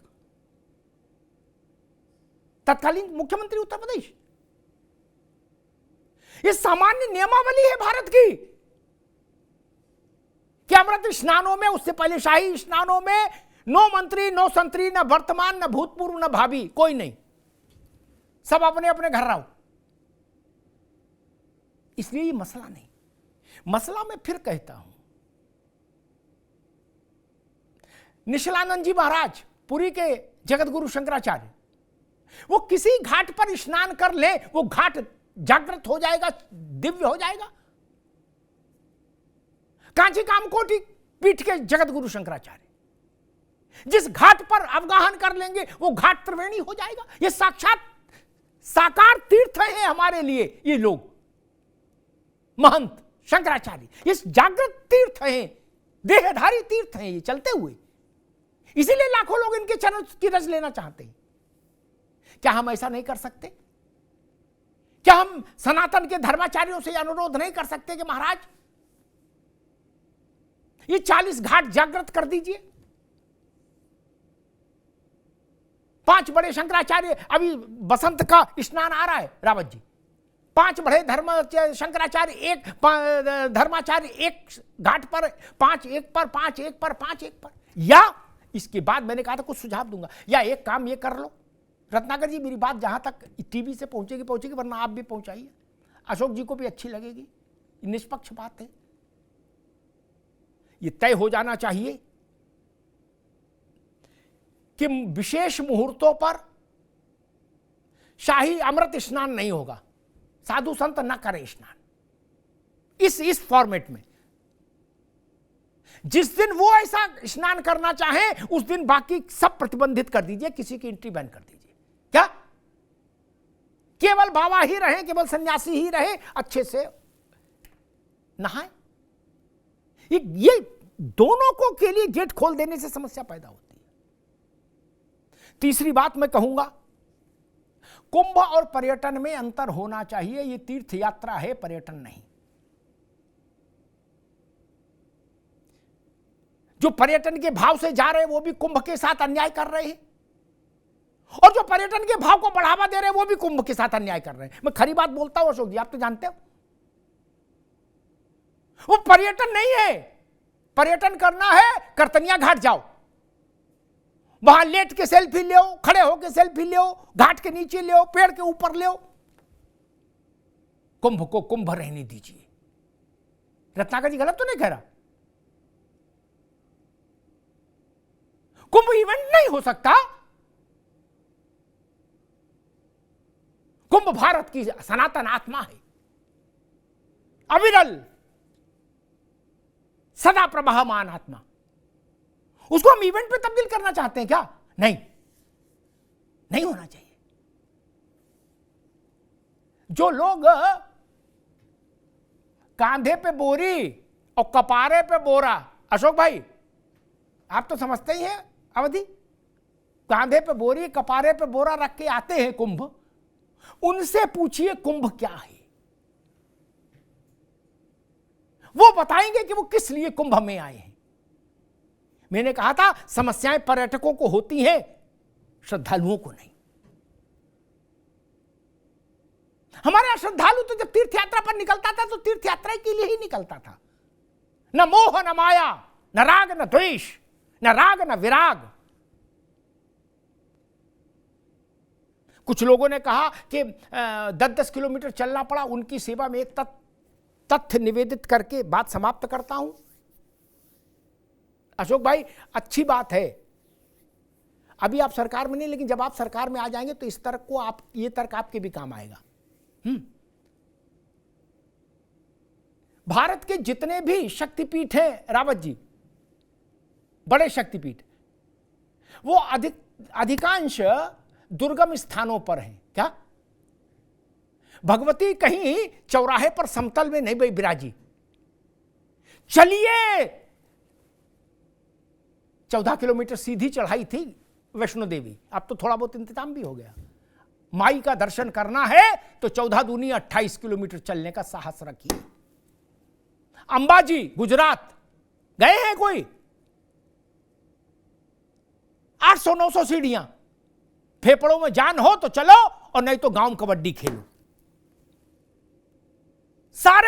तत्कालीन मुख्यमंत्री उत्तर प्रदेश। ये सामान्य नियमावली है भारत की कि अमृत स्नानों में, उससे पहले शाही स्नानों में नो मंत्री नो संतरी, न वर्तमान न भूतपूर्व न भावी, कोई नहीं, सब अपने अपने घर रहो। इसलिए ये मसला नहीं। मसला मैं फिर कहता हूं, निश्चलानंद जी महाराज पुरी के जगत गुरु शंकराचार्य, वो किसी घाट पर स्नान कर ले, वो घाट जागृत हो जाएगा, दिव्य हो जाएगा। कांची कामकोटि पीठ के जगत गुरु शंकराचार्य जिस घाट पर अवगाहन कर लेंगे वो घाट त्रिवेणी हो जाएगा। ये साक्षात साकार तीर्थ है हमारे लिए। ये लोग महंत शंकराचार्य ये जागृत तीर्थ हैं, देहधारी तीर्थ हैं ये चलते हुए। इसीलिए लाखों लोग इनके चरणों की रज लेना चाहते हैं। क्या हम ऐसा नहीं कर सकते? क्या हम सनातन के धर्माचार्यों से अनुरोध नहीं कर सकते कि महाराज ये 40 घाट जागृत कर दीजिए? 5 बड़े शंकराचार्य, अभी बसंत का स्नान आ रहा है रावत जी, 5 बड़े शंकराचार्य, एक धर्माचार्य एक घाट पर, 5 एक पर, 5 एक पर, 5 एक पर। या इसके बाद मैंने कहा था कुछ सुझाव दूंगा, या एक काम ये कर लो रत्नाकर जी, मेरी बात जहां तक टीवी से पहुंचेगी, वरना आप भी पहुंचाइए, अशोक जी को भी अच्छी लगेगी, निष्पक्ष बात है। ये तय हो जाना चाहिए कि विशेष मुहूर्तों पर शाही अमृत स्नान नहीं होगा, साधु संत न करें स्नान इस फॉर्मेट में। जिस दिन वो ऐसा स्नान करना चाहे उस दिन बाकी सब प्रतिबंधित कर दीजिए, किसी की एंट्री बैन कर दीजिए। क्या केवल बाबा ही रहे, केवल सन्यासी ही रहे, अच्छे से नहाए? ये दोनों को के लिए गेट खोल देने से समस्या पैदा होती है। तीसरी बात मैं कहूंगा, कुंभ और पर्यटन में अंतर होना चाहिए। ये तीर्थ यात्रा है, पर्यटन नहीं। जो पर्यटन के भाव से जा रहे हैं वो भी कुंभ के साथ अन्याय कर रहे हैं, और जो पर्यटन के भाव को बढ़ावा दे रहे हैं वो भी कुंभ के साथ अन्याय कर रहे हैं। मैं खरी बात बोलता हूं अशोक जी, आप तो जानते हो। वो पर्यटन नहीं है। पर्यटन करना है करतनिया घाट जाओ, वहां लेट के सेल्फी ले, खड़े होके सेल्फी ले, घाट के नीचे ले, पेड़ के ऊपर ले। कुंभ को कुंभ रहने दीजिए। रत्नाकर जी गलत तो नहीं कह रहा? कुंभ इवेंट नहीं हो सकता। कुंभ भारत की सनातन आत्मा है, अविरल सदा प्रवाहमान आत्मा। उसको हम इवेंट पे तब्दील करना चाहते हैं क्या? नहीं, नहीं होना चाहिए। जो लोग कांधे पे बोरी और कपारे पे बोरा, अशोक भाई आप तो समझते ही हैं अवधि, कांधे पे बोरी कपारे पे बोरा रख के आते हैं कुंभ, उनसे पूछिए कुंभ क्या है। वो बताएंगे कि वो किस लिए कुंभ में आए हैं। मैंने कहा था समस्याएं पर्यटकों को होती हैं, श्रद्धालुओं को नहीं। हमारे यहां श्रद्धालु तो जब तीर्थ यात्रा पर निकलता था तो तीर्थ यात्रा के लिए ही निकलता था। न मोह न माया, न राग न द्वेष, न राग न विराग। कुछ लोगों ने कहा कि 10-10 किलोमीटर चलना पड़ा। उनकी सेवा में एक तथ्य निवेदित करके बात समाप्त करता हूं। अशोक भाई अच्छी बात है, अभी आप सरकार में नहीं, लेकिन जब आप सरकार में आ जाएंगे तो इस तर्क को ये तर्क आपके भी काम आएगा। भारत के जितने भी शक्तिपीठ हैं रावत जी, बड़े शक्तिपीठ, वो अधिकांश दुर्गम स्थानों पर हैं। क्या भगवती कहीं चौराहे पर समतल में नहीं विराजी? चलिए 14 किलोमीटर सीधी चढ़ाई थी वैष्णो देवी, अब तो थोड़ा बहुत इंतजाम भी हो गया। माई का दर्शन करना है तो 14 दूनी 28 किलोमीटर चलने का साहस रखिए। अंबाजी गुजरात गए हैं कोई? 800-900 सीढ़ियां, फेफड़ों में जान हो तो चलो, और नहीं तो गांव कबड्डी खेलो।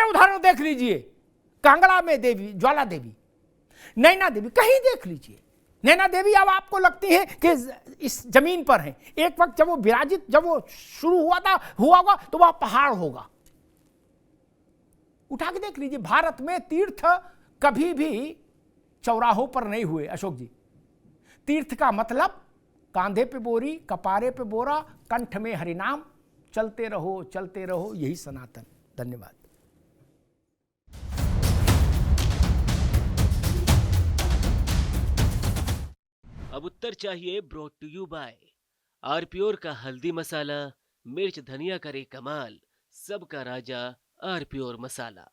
उदाहरण देख लीजिए, कांगड़ा में देवी ज्वाला देवी, नैना देवी, कहीं देख लीजिए। नैना देवी अब आपको लगती है कि इस जमीन पर है, एक वक्त जब वो विराजित, जब वो शुरू हुआ होगा तो वह पहाड़ होगा। उठा के देख लीजिए, भारत में तीर्थ कभी भी चौराहों पर नहीं हुए अशोक जी। तीर्थ का मतलब कांधे पे बोरी, कपारे पे बोरा, कंठ में हरिनाम, चलते रहो, यही सनातन। धन्यवाद। अब उत्तर चाहिए ब्रॉट टू यू बाय आरपीओर का हल्दी मसाला, मिर्च धनिया करे कमाल, सबका राजा आरपीओर मसाला।